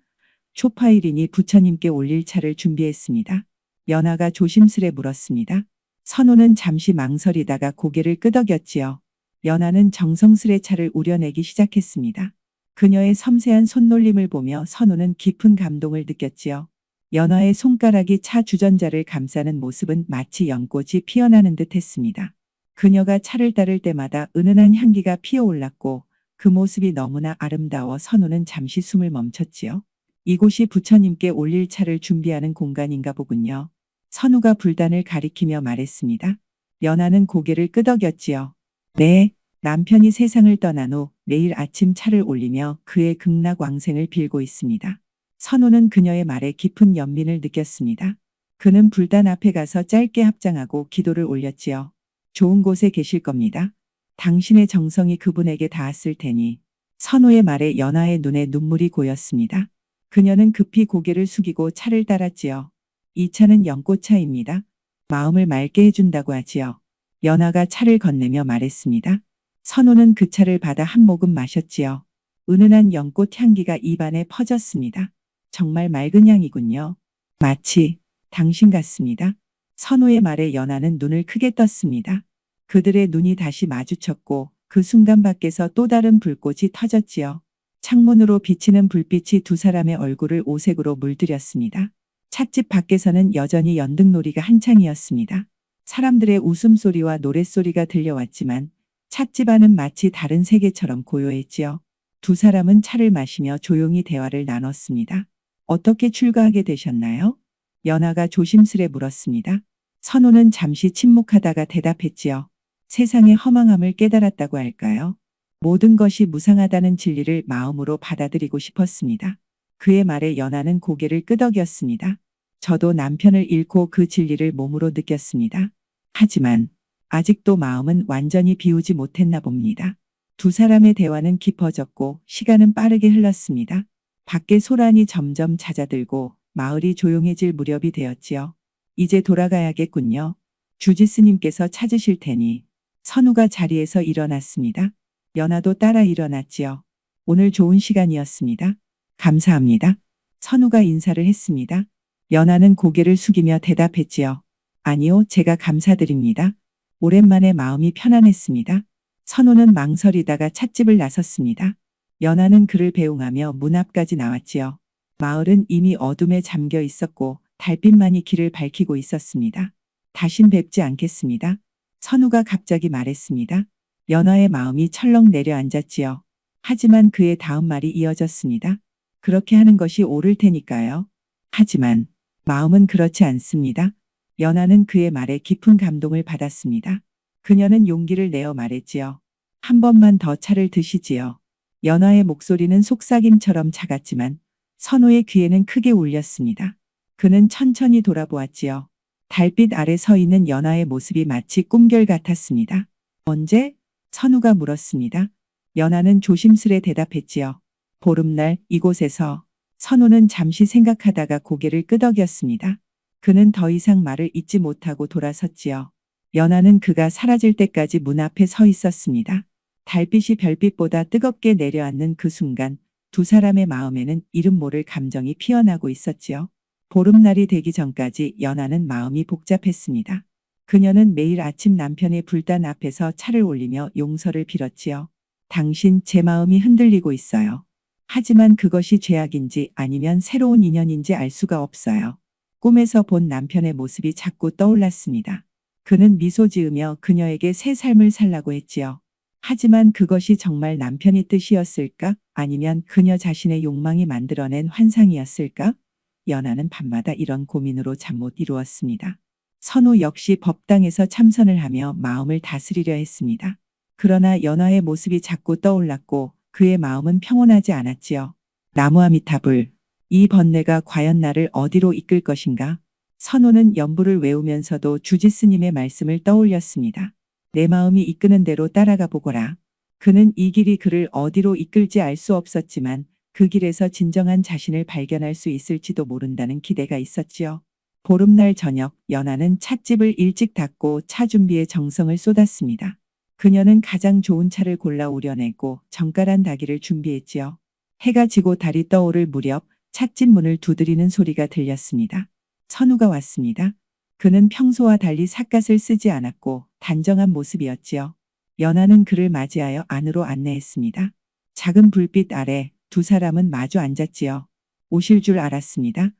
초파일이니 부처님께 올릴 차를 준비했습니다. 연하가 조심스레 물었습니다. 선우는 잠시 망설이다가 고개를 끄덕였지요. 연하는 정성스레 차를 우려내기 시작했습니다. 그녀의 섬세한 손놀림을 보며 선우는 깊은 감동을 느꼈지요. 연하의 손가락이 차 주전자를 감싸는 모습은 마치 연꽃이 피어나는 듯 했습니다. 그녀가 차를 따를 때마다 은은한 향기가 피어올랐고 그 모습이 너무나 아름다워 선우는 잠시 숨을 멈췄지요. 이곳이 부처님께 올릴 차를 준비하는 공간인가 보군요. 선우가 불단을 가리키며 말했습니다. 연하는 고개를 끄덕였지요. 네, 남편이 세상을 떠난 후 매일 아침 차를 올리며 그의 극락왕생을 빌고 있습니다. 선우는 그녀의 말에 깊은 연민을 느꼈습니다. 그는 불단 앞에 가서 짧게 합장하고 기도를 올렸지요. 좋은 곳에 계실 겁니다. 당신의 정성이 그분에게 닿았을 테니. 선우의 말에 연하의 눈에 눈물이 고였습니다. 그녀는 급히 고개를 숙이고 차를 따랐지요. 이 차는 연꽃차입니다. 마음을 맑게 해준다고 하지요. 연하가 차를 건네며 말했습니다. 선우는 그 차를 받아 한 모금 마셨지요. 은은한 연꽃 향기가 입안에 퍼졌습니다. 정말 맑은 향이군요. 마치 당신 같습니다. 선우의 말에 연하는 눈을 크게 떴습니다. 그들의 눈이 다시 마주쳤고 그 순간 밖에서 또 다른 불꽃이 터졌지요. 창문으로 비치는 불빛이 두 사람의 얼굴을 오색으로 물들였습니다. 찻집 밖에서는 여전히 연등놀이가 한창이었습니다. 사람들의 웃음소리와 노랫소리가 들려왔지만 찻집 안은 마치 다른 세계처럼 고요했지요. 두 사람은 차를 마시며 조용히 대화를 나눴습니다. 어떻게 출가하게 되셨나요? 연하가 조심스레 물었습니다. 선우는 잠시 침묵하다가 대답했지요. 세상의 허망함을 깨달았다고 할까요? 모든 것이 무상하다는 진리를 마음으로 받아들이고 싶었습니다. 그의 말에 연하는 고개를 끄덕였습니다. 저도 남편을 잃고 그 진리를 몸으로 느꼈습니다. 하지만 아직도 마음은 완전히 비우지 못했나 봅니다. 두 사람의 대화는 깊어졌고 시간은 빠르게 흘렀습니다. 밖에 소란이 점점 잦아들고 마을이 조용해질 무렵이 되었지요. 이제 돌아가야겠군요. 주지스님께서 찾으실 테니. 선우가 자리에서 일어났습니다. 연하도 따라 일어났지요. 오늘 좋은 시간이었습니다. 감사합니다. 선우가 인사를 했습니다. 연하는 고개를 숙이며 대답했지요. 아니요, 제가 감사드립니다. 오랜만에 마음이 편안했습니다. 선우는 망설이다가 찻집을 나섰습니다. 연하는 그를 배웅하며 문 앞까지 나왔지요. 마을은 이미 어둠에 잠겨 있었고 달빛만이 길을 밝히고 있었습니다. 다신 뵙지 않겠습니다. 선우가 갑자기 말했습니다. 연하의 마음이 철렁 내려앉았지요. 하지만 그의 다음 말이 이어졌습니다. 그렇게 하는 것이 옳을 테니까요. 하지만 마음은 그렇지 않습니다. 연하는 그의 말에 깊은 감동을 받았습니다. 그녀는 용기를 내어 말했지요. 한 번만 더 차를 드시지요. 연화의 목소리는 속삭임처럼 작았지만 선호의 귀에는 크게 울렸습니다. 그는 천천히 돌아보았지요. 달빛 아래 서 있는 연화의 모습이 마치 꿈결 같았습니다. 언제? 선우가 물었습니다. 연화는 조심스레 대답했지요. 보름날 이곳에서. 선우는 잠시 생각하다가 고개를 끄덕였습니다. 그는 더 이상 말을 잇지 못하고 돌아섰지요. 연화는 그가 사라질 때까지 문 앞에 서 있었습니다. 달빛이 별빛보다 뜨겁게 내려앉는 그 순간 두 사람의 마음에는 이름 모를 감정이 피어나고 있었지요. 보름날이 되기 전까지 연화는 마음이 복잡했습니다. 그녀는 매일 아침 남편의 불단 앞에서 차를 올리며 용서를 빌었지요. 당신 제 마음이 흔들리고 있어요. 하지만 그것이 죄악인지 아니면 새로운 인연인지 알 수가 없어요. 꿈에서 본 남편의 모습이 자꾸 떠올랐습니다. 그는 미소 지으며 그녀에게 새 삶을 살라고 했지요. 하지만 그것이 정말 남편의 뜻이었을까? 아니면 그녀 자신의 욕망이 만들어낸 환상이었을까? 연하는 밤마다 이런 고민으로 잠 못 이루었습니다. 선우 역시 법당에서 참선을 하며 마음을 다스리려 했습니다. 그러나 연하의 모습이 자꾸 떠올랐고 그의 마음은 평온하지 않았지요. 나무아미타불. 이 번뇌가 과연 나를 어디로 이끌 것인가? 선우는 연부를 외우면서도 주지스님의 말씀을 떠올렸습니다. 내 마음이 이끄는 대로 따라가 보거라. 그는 이 길이 그를 어디로 이끌지 알 수 없었지만 그 길에서 진정한 자신을 발견할 수 있을지도 모른다는 기대가 있었지요. 보름날 저녁 연하는 찻집을 일찍 닫고 차 준비에 정성을 쏟았습니다. 그녀는 가장 좋은 차를 골라 우려내고 정갈한 닭이를 준비했지요. 해가 지고 달이 떠오를 무렵 찻집 문을 두드리는 소리가 들렸습니다. 선우가 왔습니다. 그는 평소와 달리 삿갓을 쓰지 않았고 단정한 모습이었지요. 연하는 그를 맞이하여 안으로 안내했습니다. 작은 불빛 아래 두 사람은 마주 앉았지요. 오실 줄 알았습니다.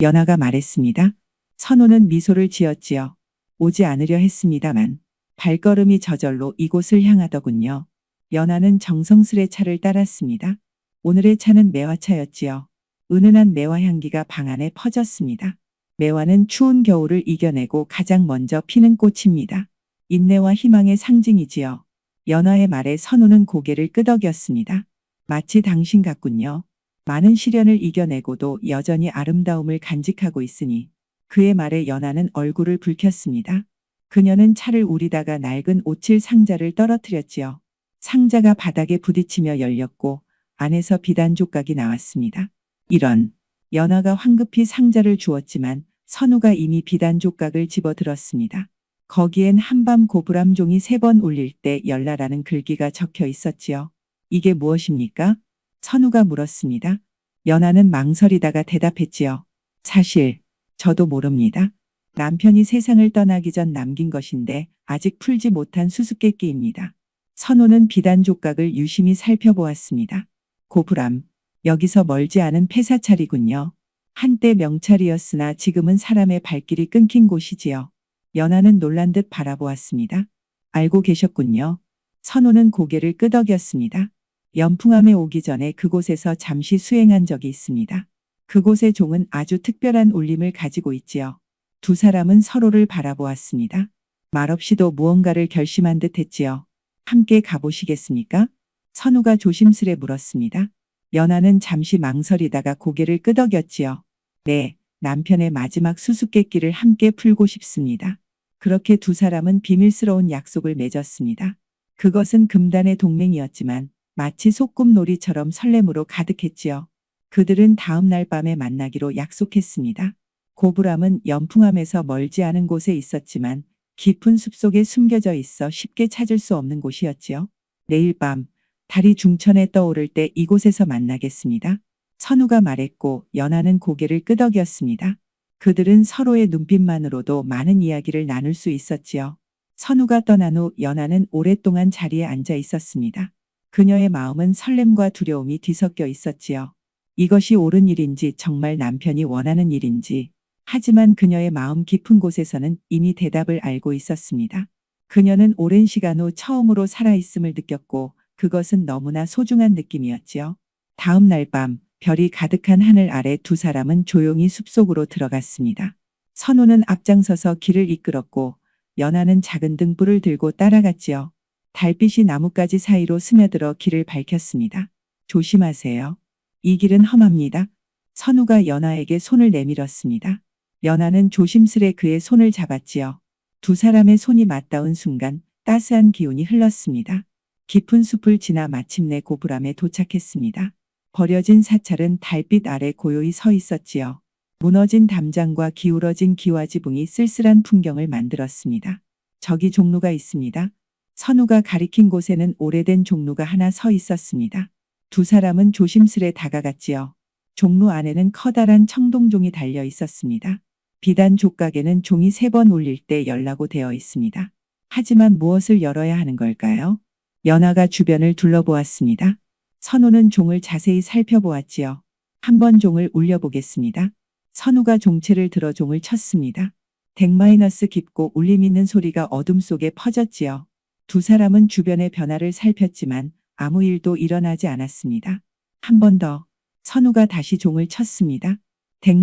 연하가 말했습니다. 선우는 미소를 지었지요. 오지 않으려 했습니다만 발걸음이 저절로 이곳을 향하더군요. 연하는 정성스레 차를 따랐습니다. 오늘의 차는 매화차였지요. 은은한 매화 향기가 방 안에 퍼졌습니다. 매화는 추운 겨울을 이겨내고 가장 먼저 피는 꽃입니다. 인내와 희망의 상징이지요. 연하의 말에 선우는 고개를 끄덕였습니다. 마치 당신 같군요. 많은 시련을 이겨내고도 여전히 아름다움을 간직하고 있으니. 그의 말에 연하는 얼굴을 붉혔습니다. 그녀는 차를 우리다가 낡은 오칠 상자를 떨어뜨렸지요. 상자가 바닥에 부딪히며 열렸고 안에서 비단 조각이 나왔습니다. 이런. 연하가 황급히 상자를 주었지만 선우가 이미 비단 조각을 집어들었습니다. 거기엔 한밤 고불암종이 3번 울릴 때 열라라는 글귀가 적혀 있었지요. 이게 무엇입니까? 선우가 물었습니다. 연하는 망설이다가 대답했지요. 사실 저도 모릅니다. 남편이 세상을 떠나기 전 남긴 것인데 아직 풀지 못한 수수께끼입니다. 선우는 비단 조각을 유심히 살펴보았습니다. 고불암. 여기서 멀지 않은 폐사찰이군요. 한때 명찰이었으나 지금은 사람의 발길이 끊긴 곳이지요. 연하는 놀란 듯 바라보았습니다. 알고 계셨군요. 선우는 고개를 끄덕였습니다. 연풍암에 오기 전에 그곳에서 잠시 수행한 적이 있습니다. 그곳의 종은 아주 특별한 울림을 가지고 있지요. 두 사람은 서로를 바라보았습니다. 말없이도 무언가를 결심한 듯 했지요. 함께 가보시겠습니까? 선우가 조심스레 물었습니다. 연하는 잠시 망설이다가 고개를 끄덕였지요. 네, 남편의 마지막 수수께끼를 함께 풀고 싶습니다. 그렇게 두 사람은 비밀스러운 약속을 맺었습니다. 그것은 금단의 동맹이었지만 마치 소꿉놀이처럼 설렘으로 가득했지요. 그들은 다음 날 밤에 만나기로 약속했습니다. 고불암은 연풍암에서 멀지 않은 곳에 있었지만 깊은 숲속에 숨겨져 있어 쉽게 찾을 수 없는 곳이었지요. 내일 밤 달이 중천에 떠오를 때 이곳에서 만나겠습니다. 선우가 말했고 연하는 고개를 끄덕였습니다. 그들은 서로의 눈빛만으로도 많은 이야기를 나눌 수 있었지요. 선우가 떠난 후 연하는 오랫동안 자리에 앉아 있었습니다. 그녀의 마음은 설렘과 두려움이 뒤섞여 있었지요. 이것이 옳은 일인지 정말 남편이 원하는 일인지. 하지만 그녀의 마음 깊은 곳에서는 이미 대답을 알고 있었습니다. 그녀는 오랜 시간 후 처음으로 살아있음을 느꼈고 그것은 너무나 소중한 느낌이었지요. 다음 날 밤 별이 가득한 하늘 아래 두 사람은 조용히 숲속으로 들어갔습니다. 선우는 앞장서서 길을 이끌었고 연하는 작은 등불을 들고 따라갔지요. 달빛이 나뭇가지 사이로 스며들어 길을 밝혔습니다. 조심하세요. 이 길은 험합니다. 선우가 연아에게 손을 내밀었습니다. 연아는 조심스레 그의 손을 잡았지요. 두 사람의 손이 맞닿은 순간 따스한 기운이 흘렀습니다. 깊은 숲을 지나 마침내 고부람에 도착했습니다. 버려진 사찰은 달빛 아래 고요히 서 있었지요. 무너진 담장과 기울어진 기와지붕이 쓸쓸한 풍경을 만들었습니다. 저기 종로가 있습니다. 선우가 가리킨 곳에는 오래된 종로가 하나 서 있었습니다. 두 사람은 조심스레 다가갔지요. 종로 안에는 커다란 청동종이 달려 있었습니다. 비단 족각에는 종이 3번 울릴 때 열라고 되어 있습니다. 하지만 무엇을 열어야 하는 걸까요? 연아가 주변을 둘러보았습니다. 선우는 종을 자세히 살펴보았지요. 한번 종을 울려보겠습니다. 선우가 종채를 들어 종을 쳤습니다. 덱- 깊고 울림 있는 소리가 어둠 속에 퍼졌지요. 두 사람은 주변의 변화를 살폈지만 아무 일도 일어나지 않았습니다. 한 번 더. 선우가 다시 종을 쳤습니다. 덱-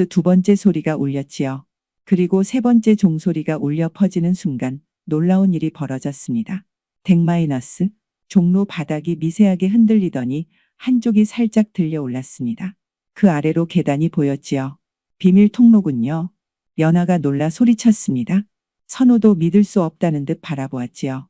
두 번째 소리가 울렸지요. 그리고 세 번째 종소리가 울려 퍼지는 순간 놀라운 일이 벌어졌습니다. 덱- 종로 바닥이 미세하게 흔들리더니 한쪽이 살짝 들려 올랐습니다. 그 아래로 계단이 보였지요. 비밀 통로군요. 연아가 놀라 소리쳤습니다. 선우도 믿을 수 없다는 듯 바라보았지요.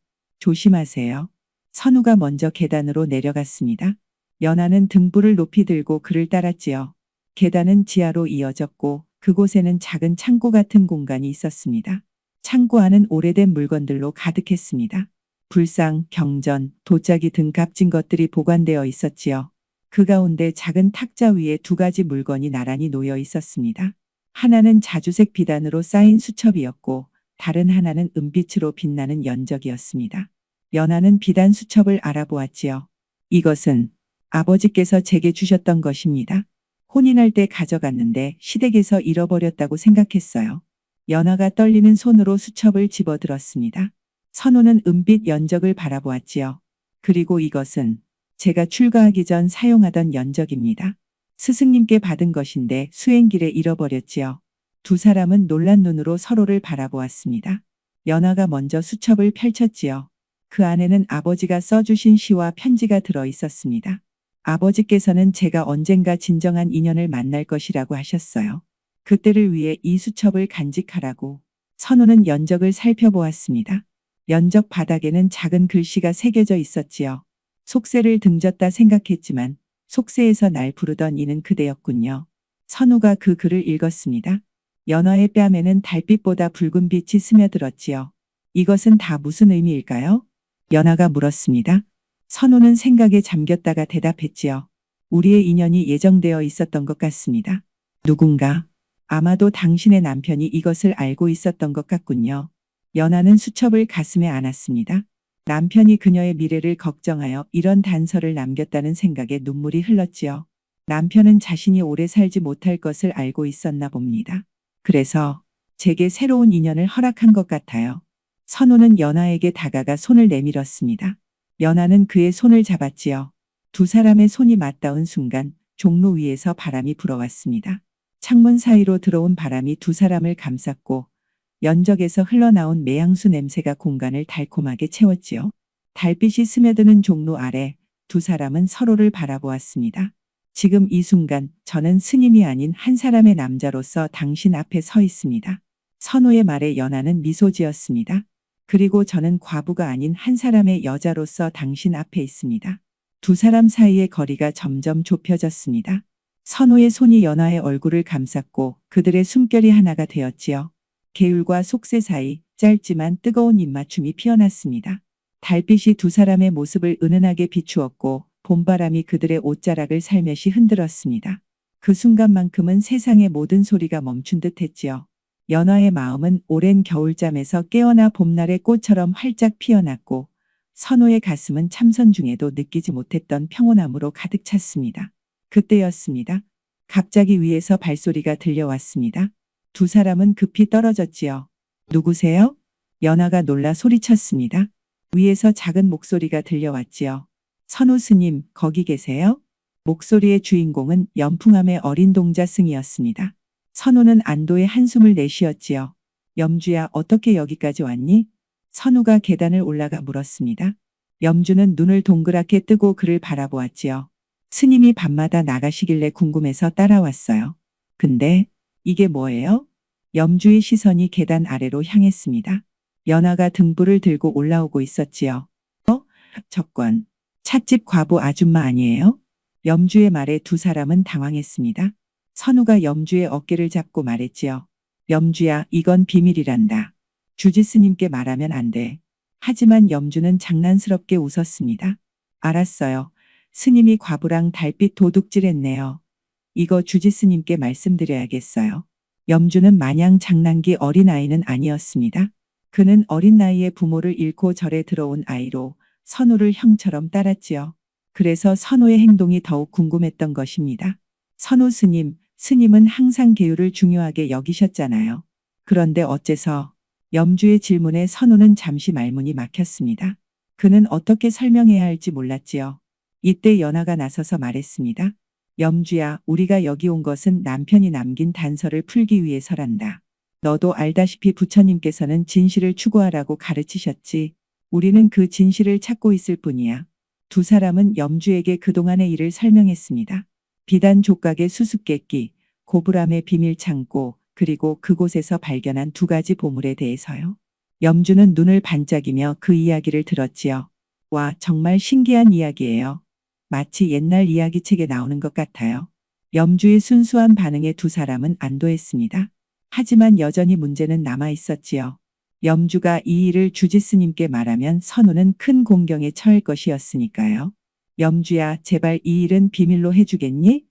조심하세요. 선우가 먼저 계단으로 내려갔습니다. 연아는 등불을 높이 들고 그를 따랐지요. 계단은 지하로 이어졌고 그곳에는 작은 창고 같은 공간이 있었습니다. 창고 안은 오래된 물건들로 가득했습니다. 불상, 경전, 돗자기 등 값진 것들이 보관되어 있었지요. 그 가운데 작은 탁자 위에 2가지 물건이 나란히 놓여 있었습니다. 하나는 자주색 비단으로 쌓인 수첩이었고 다른 하나는 은빛으로 빛나는 연적이었습니다. 연아는 비단 수첩을 알아보았지요. 이것은 아버지께서 제게 주셨던 것입니다. 혼인할 때 가져갔는데 시댁에서 잃어버렸다고 생각했어요. 연아가 떨리는 손으로 수첩을 집어들었습니다. 선우는 은빛 연적을 바라보았지요. 그리고 이것은 제가 출가하기 전 사용하던 연적입니다. 스승님께 받은 것인데 수행길에 잃어버렸지요. 두 사람은 놀란 눈으로 서로를 바라보았습니다. 연아가 먼저 수첩을 펼쳤지요. 그 안에는 아버지가 써주신 시와 편지가 들어 있었습니다. 아버지께서는 제가 언젠가 진정한 인연을 만날 것이라고 하셨어요. 그때를 위해 이 수첩을 간직하라고. 선우는 연적을 살펴보았습니다. 연적 바닥에는 작은 글씨가 새겨져 있었지요. 속세를 등졌다 생각했지만 속세에서 날 부르던 이는 그대였군요. 선우가 그 글을 읽었습니다. 연화의 뺨에는 달빛보다 붉은 빛이 스며들었지요. 이것은 다 무슨 의미일까요? 연화가 물었습니다. 선우는 생각에 잠겼다가 대답했지요. 우리의 인연이 예정되어 있었던 것 같습니다. 누군가, 아마도 당신의 남편이 이것을 알고 있었던 것 같군요. 연화는 수첩을 가슴에 안았습니다. 남편이 그녀의 미래를 걱정하여 이런 단서를 남겼다는 생각에 눈물이 흘렀지요. 남편은 자신이 오래 살지 못할 것을 알고 있었나 봅니다. 그래서 제게 새로운 인연을 허락한 것 같아요. 선우는 연아에게 다가가 손을 내밀었습니다. 연아는 그의 손을 잡았지요. 두 사람의 손이 맞닿은 순간 종로 위에서 바람이 불어왔습니다. 창문 사이로 들어온 바람이 두 사람을 감쌌고 연적에서 흘러나온 매향수 냄새가 공간을 달콤하게 채웠지요. 달빛이 스며드는 종로 아래 두 사람은 서로를 바라보았습니다. 지금 이 순간 저는 스님이 아닌 한 사람의 남자로서 당신 앞에 서 있습니다. 선우의 말에 연아는 미소 지었습니다. 그리고 저는 과부가 아닌 한 사람의 여자로서 당신 앞에 있습니다. 두 사람 사이의 거리가 점점 좁혀졌습니다. 선우의 손이 연아의 얼굴을 감쌌고 그들의 숨결이 하나가 되었지요. 계율과 속세 사이 짧지만 뜨거운 입맞춤이 피어났습니다. 달빛이 두 사람의 모습을 은은하게 비추었고 봄바람이 그들의 옷자락을 살며시 흔들었습니다. 그 순간만큼은 세상의 모든 소리가 멈춘 듯 했지요. 연화의 마음은 오랜 겨울잠에서 깨어나 봄날의 꽃처럼 활짝 피어났고 선우의 가슴은 참선 중에도 느끼지 못했던 평온함으로 가득 찼습니다. 그때였습니다. 갑자기 위에서 발소리가 들려왔습니다. 두 사람은 급히 떨어졌지요. 누구세요? 연아가 놀라 소리쳤습니다. 위에서 작은 목소리가 들려왔지요. 선우 스님, 거기 계세요? 목소리의 주인공은 연풍암의 어린 동자승이었습니다. 선우는 안도의 한숨을 내쉬었지요. 염주야, 어떻게 여기까지 왔니? 선우가 계단을 올라가 물었습니다. 염주는 눈을 동그랗게 뜨고 그를 바라보았지요. 스님이 밤마다 나가시길래 궁금해서 따라왔어요. 근데 이게 뭐예요? 염주의 시선이 계단 아래로 향했습니다. 연하가 등불을 들고 올라오고 있었지요. 적권. 찻집 과부 아줌마 아니에요? 염주의 말에 두 사람은 당황했습니다. 선우가 염주의 어깨를 잡고 말했지요. 염주야, 이건 비밀이란다. 주지스님께 말하면 안 돼. 하지만 염주는 장난스럽게 웃었습니다. 알았어요. 스님이 과부랑 달빛 도둑질했네요. 이거 주지스님께 말씀드려야겠어요. 염주는 마냥 장난기 어린아이는 아니었습니다. 그는 어린 나이에 부모를 잃고 절에 들어온 아이로 선우를 형처럼 따랐지요. 그래서 선우의 행동이 더욱 궁금했던 것입니다. 선우 스님, 스님은 항상 계율을 중요하게 여기셨잖아요. 그런데 어째서 염주의 질문에 선우는 잠시 말문이 막혔습니다. 그는 어떻게 설명해야 할지 몰랐지요. 이때 연하가 나서서 말했습니다. 염주야, 우리가 여기 온 것은 남편이 남긴 단서를 풀기 위해서란다. 너도 알다시피 부처님께서는 진실을 추구하라고 가르치셨지. 우리는 그 진실을 찾고 있을 뿐이야. 두 사람은 염주에게 그동안의 일을 설명했습니다. 비단 족각의 수수께끼, 고불암의 비밀 창고, 그리고 그곳에서 발견한 두 가지 보물에 대해서요. 염주는 눈을 반짝이며 그 이야기를 들었지요. 와, 정말 신기한 이야기예요. 마치 옛날 이야기책에 나오는 것 같아요. 염주의 순수한 반응에 두 사람은 안도했습니다. 하지만 여전히 문제는 남아 있었지요. 염주가 이 일을 주지스님께 말하면 선우는 큰 공경에 처할 것이었으니까요. 염주야, 제발 이 일은 비밀로 해주겠니?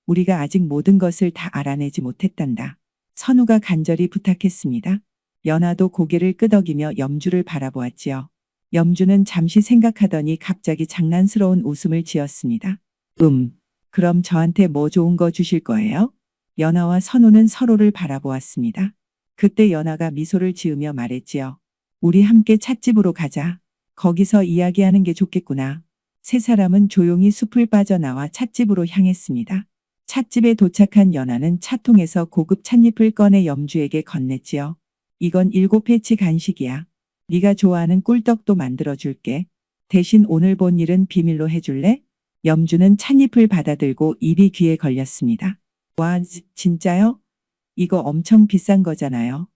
우리가 아직 모든 것을 다 알아내지 못했단다. 선우가 간절히 부탁했습니다. 연하도 고개를 끄덕이며 염주를 바라보았지요. 염주는 잠시 생각하더니 갑자기 장난스러운 웃음을 지었습니다. 그럼 저한테 뭐 좋은 거 주실 거예요? 연하와 선우는 서로를 바라보았습니다. 그때 연하가 미소를 지으며 말했지요. 우리 함께 찻집으로 가자. 거기서 이야기하는 게 좋겠구나. 세 사람은 조용히 숲을 빠져나와 찻집으로 향했습니다. 찻집에 도착한 연하는 차통에서 고급 찻잎을 꺼내 염주에게 건넸지요. 이건 7회치 간식이야. 네가 좋아하는 꿀떡도 만들어줄게. 대신 오늘 본 일은 비밀로 해줄래? 염주는 찻잎을 받아들고 입이 귀에 걸렸습니다. 와, 진짜요? 이거 엄청 비싼 거잖아요.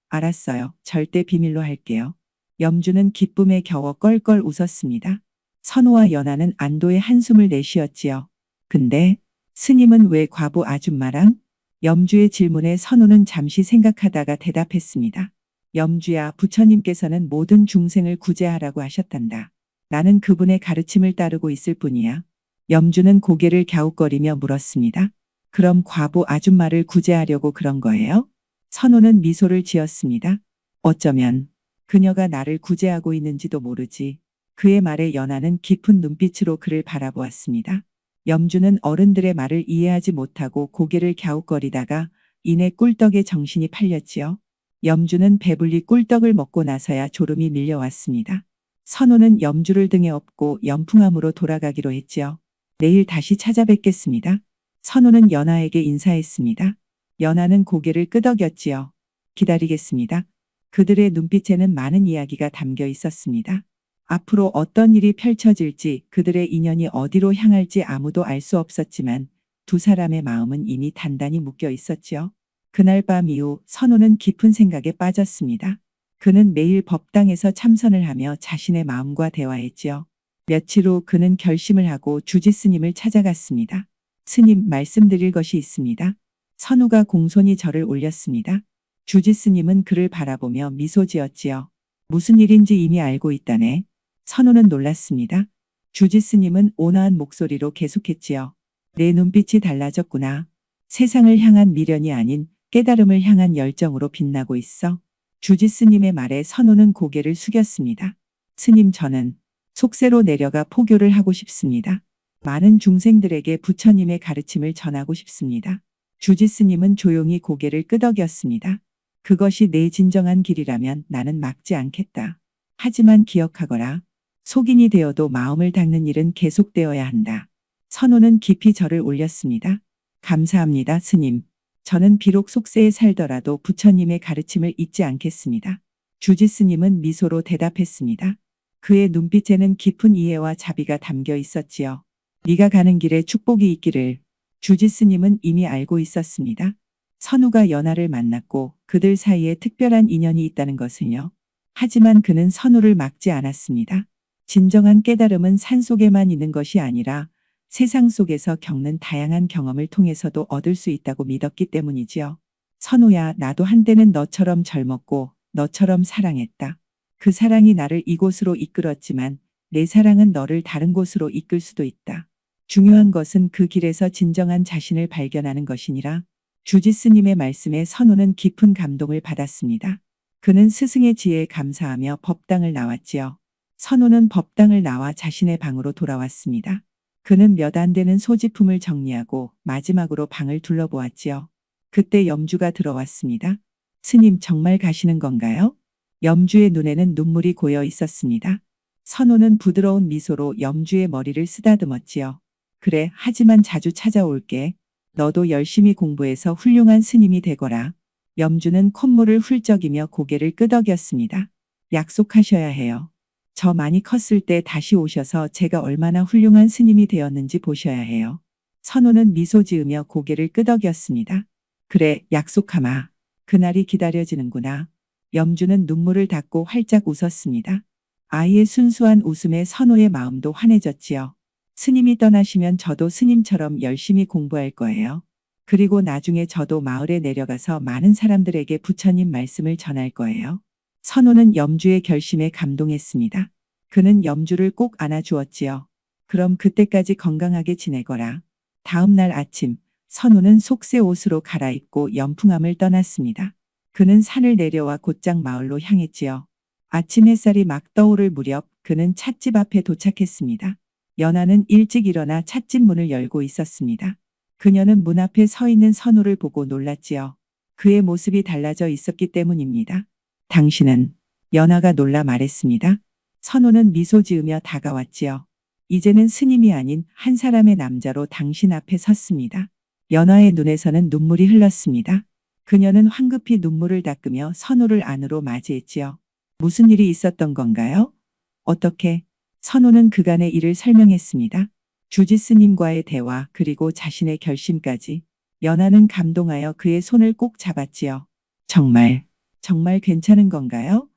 알았어요. 절대 비밀로 할게요. 염주는 기쁨에 겨워 껄껄 웃었습니다. 선우와 연하는 안도의 한숨을 내쉬었지요. 근데 스님은 왜 과부 아줌마랑? 염주의 질문에 선우는 잠시 생각하다가 대답했습니다. 염주야, 부처님께서는 모든 중생을 구제하라고 하셨단다. 나는 그분의 가르침을 따르고 있을 뿐이야. 염주는 고개를 갸웃거리며 물었습니다. 그럼 과부 아줌마를 구제하려고 그런 거예요? 선우는 미소를 지었습니다. 어쩌면 그녀가 나를 구제하고 있는지도 모르지. 그의 말에 연하는 깊은 눈빛으로 그를 바라보았습니다. 염주는 어른들의 말을 이해하지 못하고 고개를 갸웃거리다가 이내 꿀떡에 정신이 팔렸지요. 염주는 배불리 꿀떡을 먹고 나서야 졸음이 밀려왔습니다. 선우는 염주를 등에 업고 연풍암으로 돌아가기로 했지요. 내일 다시 찾아뵙겠습니다. 선우는 연하에게 인사했습니다. 연하는 고개를 끄덕였지요. 기다리겠습니다. 그들의 눈빛에는 많은 이야기가 담겨 있었습니다. 앞으로 어떤 일이 펼쳐질지, 그들의 인연이 어디로 향할지 아무도 알 수 없었지만 두 사람의 마음은 이미 단단히 묶여 있었지요. 그날 밤 이후 선우는 깊은 생각에 빠졌습니다. 그는 매일 법당에서 참선을 하며 자신의 마음과 대화했지요. 며칠 후 그는 결심을 하고 주지스님을 찾아갔습니다. 스님, 말씀드릴 것이 있습니다. 선우가 공손히 절을 올렸습니다. 주지스님은 그를 바라보며 미소 지었지요. 무슨 일인지 이미 알고 있다네. 선우는 놀랐습니다. 주지스님은 온화한 목소리로 계속했지요. 내 눈빛이 달라졌구나. 세상을 향한 미련이 아닌 깨달음을 향한 열정으로 빛나고 있어. 주지스님의 말에 선우는 고개를 숙였습니다. 스님, 저는 속세로 내려가 포교를 하고 싶습니다. 많은 중생들에게 부처님의 가르침을 전하고 싶습니다. 주지스님은 조용히 고개를 끄덕였습니다. 그것이 내 진정한 길이라면 나는 막지 않겠다. 하지만 기억하거라. 속인이 되어도 마음을 닦는 일은 계속되어야 한다. 선우는 깊이 절을 올렸습니다. 감사합니다, 스님. 저는 비록 속세에 살더라도 부처님의 가르침을 잊지 않겠습니다. 주지스님은 미소로 대답했습니다. 그의 눈빛에는 깊은 이해와 자비가 담겨 있었지요. 네가 가는 길에 축복이 있기를. 주지스님은 이미 알고 있었습니다. 선우가 연하를 만났고 그들 사이에 특별한 인연이 있다는 것을요. 하지만 그는 선우를 막지 않았습니다. 진정한 깨달음은 산속에만 있는 것이 아니라 세상 속에서 겪는 다양한 경험을 통해서도 얻을 수 있다고 믿었기 때문이지요. 선우야, 나도 한때는 너처럼 젊었고 너처럼 사랑했다. 그 사랑이 나를 이곳으로 이끌었지만 내 사랑은 너를 다른 곳으로 이끌 수도 있다. 중요한 것은 그 길에서 진정한 자신을 발견하는 것이니라. 주지스님의 말씀에 선우는 깊은 감동을 받았습니다. 그는 스승의 지혜에 감사하며 법당을 나왔지요. 선우는 법당을 나와 자신의 방으로 돌아왔습니다. 그는 몇 안 되는 소지품을 정리하고 마지막으로 방을 둘러보았지요. 그때 염주가 들어왔습니다. 스님, 정말 가시는 건가요? 염주의 눈에는 눈물이 고여 있었습니다. 선우는 부드러운 미소로 염주의 머리를 쓰다듬었지요. 그래, 하지만 자주 찾아올게. 너도 열심히 공부해서 훌륭한 스님이 되거라. 염주는 콧물을 훌쩍이며 고개를 끄덕였습니다. 약속하셔야 해요. 저 많이 컸을 때 다시 오셔서 제가 얼마나 훌륭한 스님이 되었는지 보셔야 해요. 선우는 미소 지으며 고개를 끄덕였습니다. 그래, 약속하마. 그날이 기다려지는구나. 염주는 눈물을 닦고 활짝 웃었습니다. 아이의 순수한 웃음에 선우의 마음도 환해졌지요. 스님이 떠나시면 저도 스님처럼 열심히 공부할 거예요. 그리고 나중에 저도 마을에 내려가서 많은 사람들에게 부처님 말씀을 전할 거예요. 선우는 염주의 결심에 감동했습니다. 그는 염주를 꼭 안아주었지요. 그럼 그때까지 건강하게 지내거라. 다음 날 아침, 선우는 속새 옷으로 갈아입고 연풍암을 떠났습니다. 그는 산을 내려와 곧장 마을로 향했지요. 아침 햇살이 막 떠오를 무렵 그는 찻집 앞에 도착했습니다. 연하는 일찍 일어나 찻집 문을 열고 있었습니다. 그녀는 문 앞에 서 있는 선우를 보고 놀랐지요. 그의 모습이 달라져 있었기 때문입니다. 당신은? 연하가 놀라 말했습니다. 선우는 미소 지으며 다가왔지요. 이제는 스님이 아닌 한 사람의 남자로 당신 앞에 섰습니다. 연하의 눈에서는 눈물이 흘렀습니다. 그녀는 황급히 눈물을 닦으며 선우를 안으로 맞이했지요. 무슨 일이 있었던 건가요? 어떻게? 선우는 그간의 일을 설명했습니다. 주지스님과의 대화 그리고 자신의 결심까지. 연하는 감동하여 그의 손을 꼭 잡았지요. 정말 괜찮은 건가요?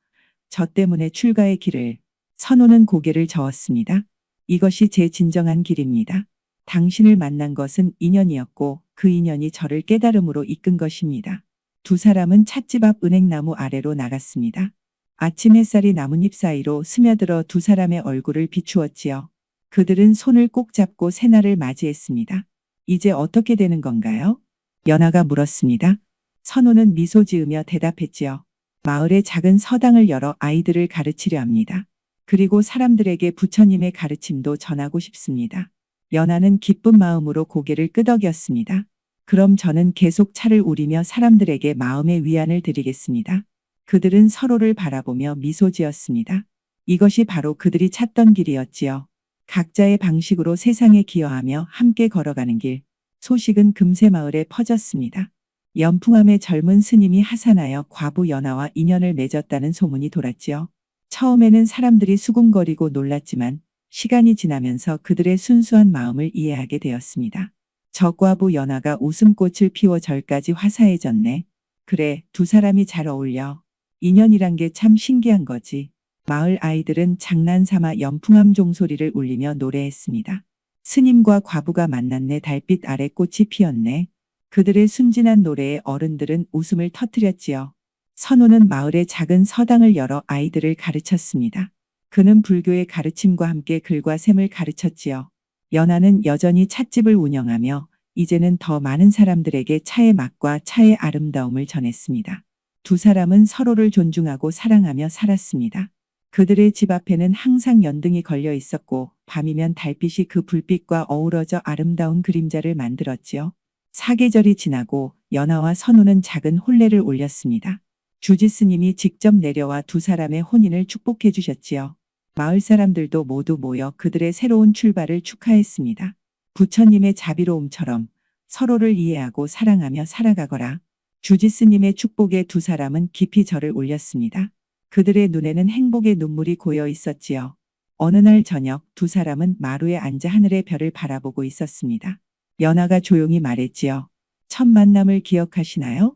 저 때문에 출가의 길을. 선우는 고개를 저었습니다. 이것이 제 진정한 길입니다. 당신을 만난 것은 인연이었고 그 인연이 저를 깨달음으로 이끈 것입니다. 두 사람은 찻집 앞 은행나무 아래로 나갔습니다. 아침 햇살이 나뭇잎 사이로 스며들어 두 사람의 얼굴을 비추었지요. 그들은 손을 꼭 잡고 새날을 맞이했습니다. 이제 어떻게 되는 건가요? 연하가 물었습니다. 선우는 미소 지으며 대답했지요. 마을의 작은 서당을 열어 아이들을 가르치려 합니다. 그리고 사람들에게 부처님의 가르침도 전하고 싶습니다. 연하는 기쁜 마음으로 고개를 끄덕였습니다. 그럼 저는 계속 차를 우리며 사람들에게 마음의 위안을 드리겠습니다. 그들은 서로를 바라보며 미소 지었습니다. 이것이 바로 그들이 찾던 길이었지요. 각자의 방식으로 세상에 기여하며 함께 걸어가는 길. 소식은 금세 마을에 퍼졌습니다. 연풍암의 젊은 스님이 하산하여 과부 연하와 인연을 맺었다는 소문이 돌았지요. 처음에는 사람들이 수군거리고 놀랐지만 시간이 지나면서 그들의 순수한 마음을 이해하게 되었습니다. 저 과부 연하가 웃음꽃을 피워 절까지 화사해졌네. 그래, 두 사람이 잘 어울려. 인연이란 게 참 신기한 거지. 마을 아이들은 장난삼아 연풍암 종소리를 울리며 노래했습니다. 스님과 과부가 만났네. 달빛 아래 꽃이 피었네. 그들의 순진한 노래에 어른들은 웃음을 터뜨렸지요. 선우는 마을의 작은 서당을 열어 아이들을 가르쳤습니다. 그는 불교의 가르침과 함께 글과 셈을 가르쳤지요. 연하는 여전히 찻집을 운영하며 이제는 더 많은 사람들에게 차의 맛과 차의 아름다움을 전했습니다. 두 사람은 서로를 존중하고 사랑하며 살았습니다. 그들의 집 앞에는 항상 연등이 걸려 있었고 밤이면 달빛이 그 불빛과 어우러져 아름다운 그림자를 만들었지요. 사계절이 지나고 연하와 선우는 작은 혼례를 올렸습니다. 주지스님이 직접 내려와 두 사람의 혼인을 축복해 주셨지요. 마을 사람들도 모두 모여 그들의 새로운 출발을 축하했습니다. 부처님의 자비로움처럼 서로를 이해하고 사랑하며 살아가거라. 주지스님의 축복에 두 사람은 깊이 절을 올렸습니다. 그들의 눈에는 행복의 눈물이 고여 있었지요. 어느 날 저녁 두 사람은 마루에 앉아 하늘의 별을 바라보고 있었습니다. 연하가 조용히 말했지요. 첫 만남을 기억하시나요?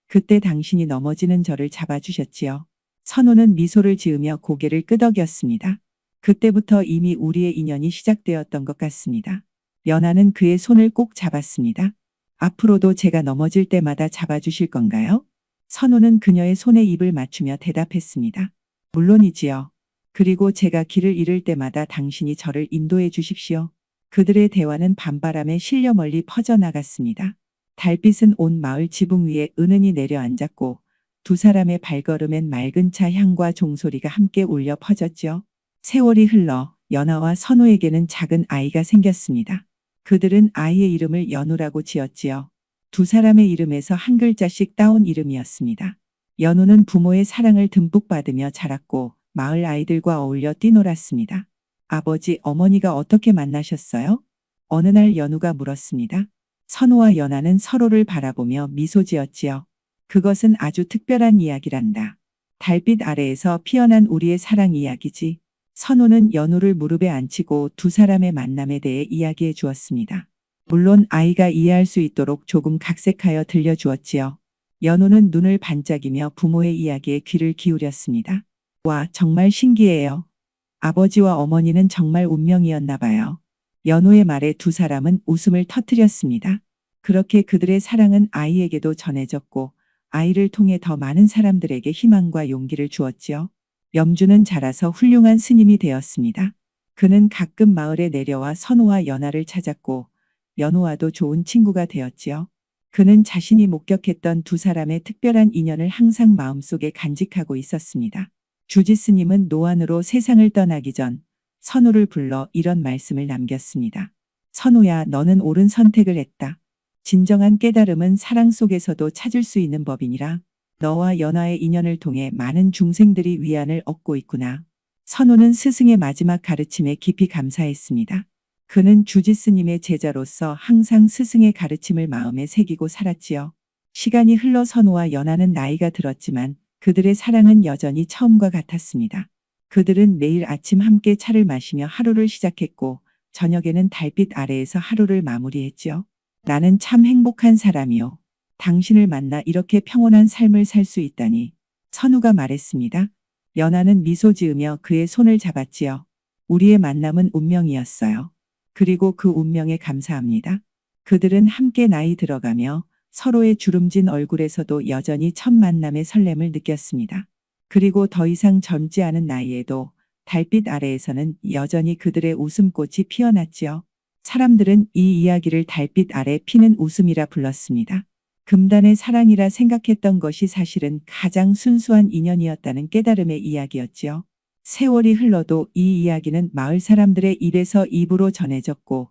그때 당신이 넘어지는 저를 잡아주셨지요. 선우는 미소를 지으며 고개를 끄덕였습니다. 그때부터 이미 우리의 인연이 시작되었던 것 같습니다. 연하는 그의 손을 꼭 잡았습니다. 앞으로도 제가 넘어질 때마다 잡아주실 건가요? 선우는 그녀의 손에 입을 맞추며 대답했습니다. 물론이지요. 그리고 제가 길을 잃을 때마다 당신이 저를 인도해 주십시오. 그들의 대화는 밤바람에 실려 멀리 퍼져나갔습니다. 달빛은 온 마을 지붕 위에 은은히 내려앉았고 두 사람의 발걸음엔 맑은 차 향과 종소리가 함께 울려 퍼졌죠. 세월이 흘러 연하와 선우에게는 작은 아이가 생겼습니다. 그들은 아이의 이름을 연우라고 지었지요. 두 사람의 이름에서 한 글자씩 따온 이름이었습니다. 연우는 부모의 사랑을 듬뿍 받으며 자랐고 마을 아이들과 어울려 뛰놀았습니다. 아버지, 어머니가 어떻게 만나셨어요? 어느 날 연우가 물었습니다. 선우와 연하는 서로를 바라보며 미소 지었지요. 그것은 아주 특별한 이야기란다. 달빛 아래에서 피어난 우리의 사랑 이야기지. 선우는 연우를 무릎에 앉히고 두 사람의 만남에 대해 이야기해 주었습니다. 물론 아이가 이해할 수 있도록 조금 각색하여 들려주었지요. 연우는 눈을 반짝이며 부모의 이야기에 귀를 기울였습니다. 와, 정말 신기해요. 아버지와 어머니는 정말 운명이었나 봐요. 연우의 말에 두 사람은 웃음을 터뜨렸습니다. 그렇게 그들의 사랑은 아이에게도 전해졌고 아이를 통해 더 많은 사람들에게 희망과 용기를 주었지요. 염주는 자라서 훌륭한 스님이 되었습니다. 그는 가끔 마을에 내려와 선우와 연하를 찾았고 연우와도 좋은 친구가 되었지요. 그는 자신이 목격했던 두 사람의 특별한 인연을 항상 마음속에 간직하고 있었습니다. 주지 스님은 노안으로 세상을 떠나기 전 선우를 불러 이런 말씀을 남겼습니다. 선우야, 너는 옳은 선택을 했다. 진정한 깨달음은 사랑 속에서도 찾을 수 있는 법이니라. 너와 연하의 인연을 통해 많은 중생들이 위안을 얻고 있구나. 선우는 스승의 마지막 가르침에 깊이 감사했습니다. 그는 주지 스님의 제자로서 항상 스승의 가르침을 마음에 새기고 살았지요. 시간이 흘러 선우와 연하는 나이가 들었지만 그들의 사랑은 여전히 처음과 같았습니다. 그들은 매일 아침 함께 차를 마시며 하루를 시작했고 저녁에는 달빛 아래에서 하루를 마무리했지요. 나는 참 행복한 사람이요. 당신을 만나 이렇게 평온한 삶을 살 수 있다니. 선우가 말했습니다. 연하는 미소 지으며 그의 손을 잡았지요. 우리의 만남은 운명이었어요. 그리고 그 운명에 감사합니다. 그들은 함께 나이 들어가며 서로의 주름진 얼굴에서도 여전히 첫 만남의 설렘을 느꼈습니다. 그리고 더 이상 젊지 않은 나이에도 달빛 아래에서는 여전히 그들의 웃음꽃이 피어났지요. 사람들은 이 이야기를 달빛 아래 피는 웃음이라 불렀습니다. 금단의 사랑이라 생각했던 것이 사실은 가장 순수한 인연이었다는 깨달음의 이야기였지요. 세월이 흘러도 이 이야기는 마을 사람들의 입에서 입으로 전해졌고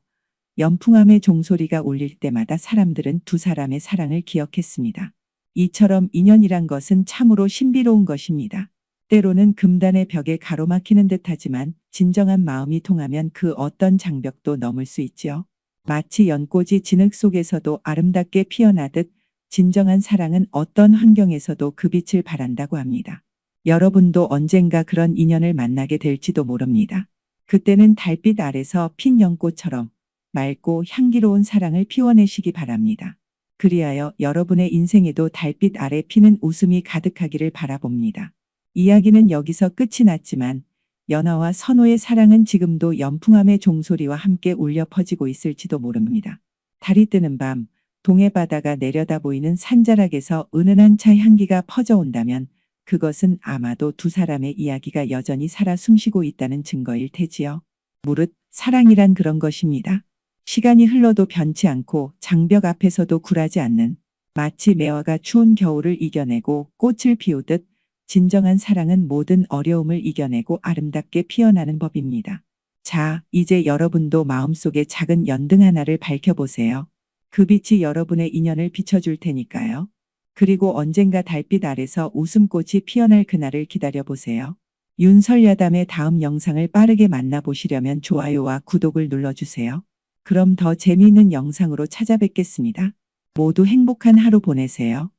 연풍함의 종소리가 울릴 때마다 사람들은 두 사람의 사랑을 기억했습니다. 이처럼 인연이란 것은 참으로 신비로운 것입니다. 때로는 금단의 벽에 가로막히는 듯하지만 진정한 마음이 통하면 그 어떤 장벽도 넘을 수 있지요. 마치 연꽃이 진흙 속에서도 아름답게 피어나듯 진정한 사랑은 어떤 환경에서도 그 빛을 발한다고 합니다. 여러분도 언젠가 그런 인연을 만나게 될지도 모릅니다. 그때는 달빛 아래서 핀 연꽃처럼 맑고 향기로운 사랑을 피워내시기 바랍니다. 그리하여 여러분의 인생에도 달빛 아래 피는 웃음이 가득하기를 바라봅니다. 이야기는 여기서 끝이 났지만 연하와 선우의 사랑은 지금도 연풍함의 종소리와 함께 울려 퍼지고 있을지도 모릅니다. 달이 뜨는 밤, 동해 바다가 내려다 보이는 산자락에서 은은한 차 향기가 퍼져온다면 그것은 아마도 두 사람의 이야기가 여전히 살아 숨쉬고 있다는 증거일 테지요. 무릇 사랑이란 그런 것입니다. 시간이 흘러도 변치 않고 장벽 앞에서도 굴하지 않는, 마치 매화가 추운 겨울을 이겨내고 꽃을 피우듯 진정한 사랑은 모든 어려움을 이겨내고 아름답게 피어나는 법입니다. 자, 이제 여러분도 마음속에 작은 연등 하나를 밝혀보세요. 그 빛이 여러분의 인연을 비춰줄 테니까요. 그리고 언젠가 달빛 아래서 웃음꽃이 피어날 그날을 기다려보세요. 윤설야담의 다음 영상을 빠르게 만나보시려면 좋아요와 구독을 눌러주세요. 그럼 더 재미있는 영상으로 찾아뵙겠습니다. 모두 행복한 하루 보내세요.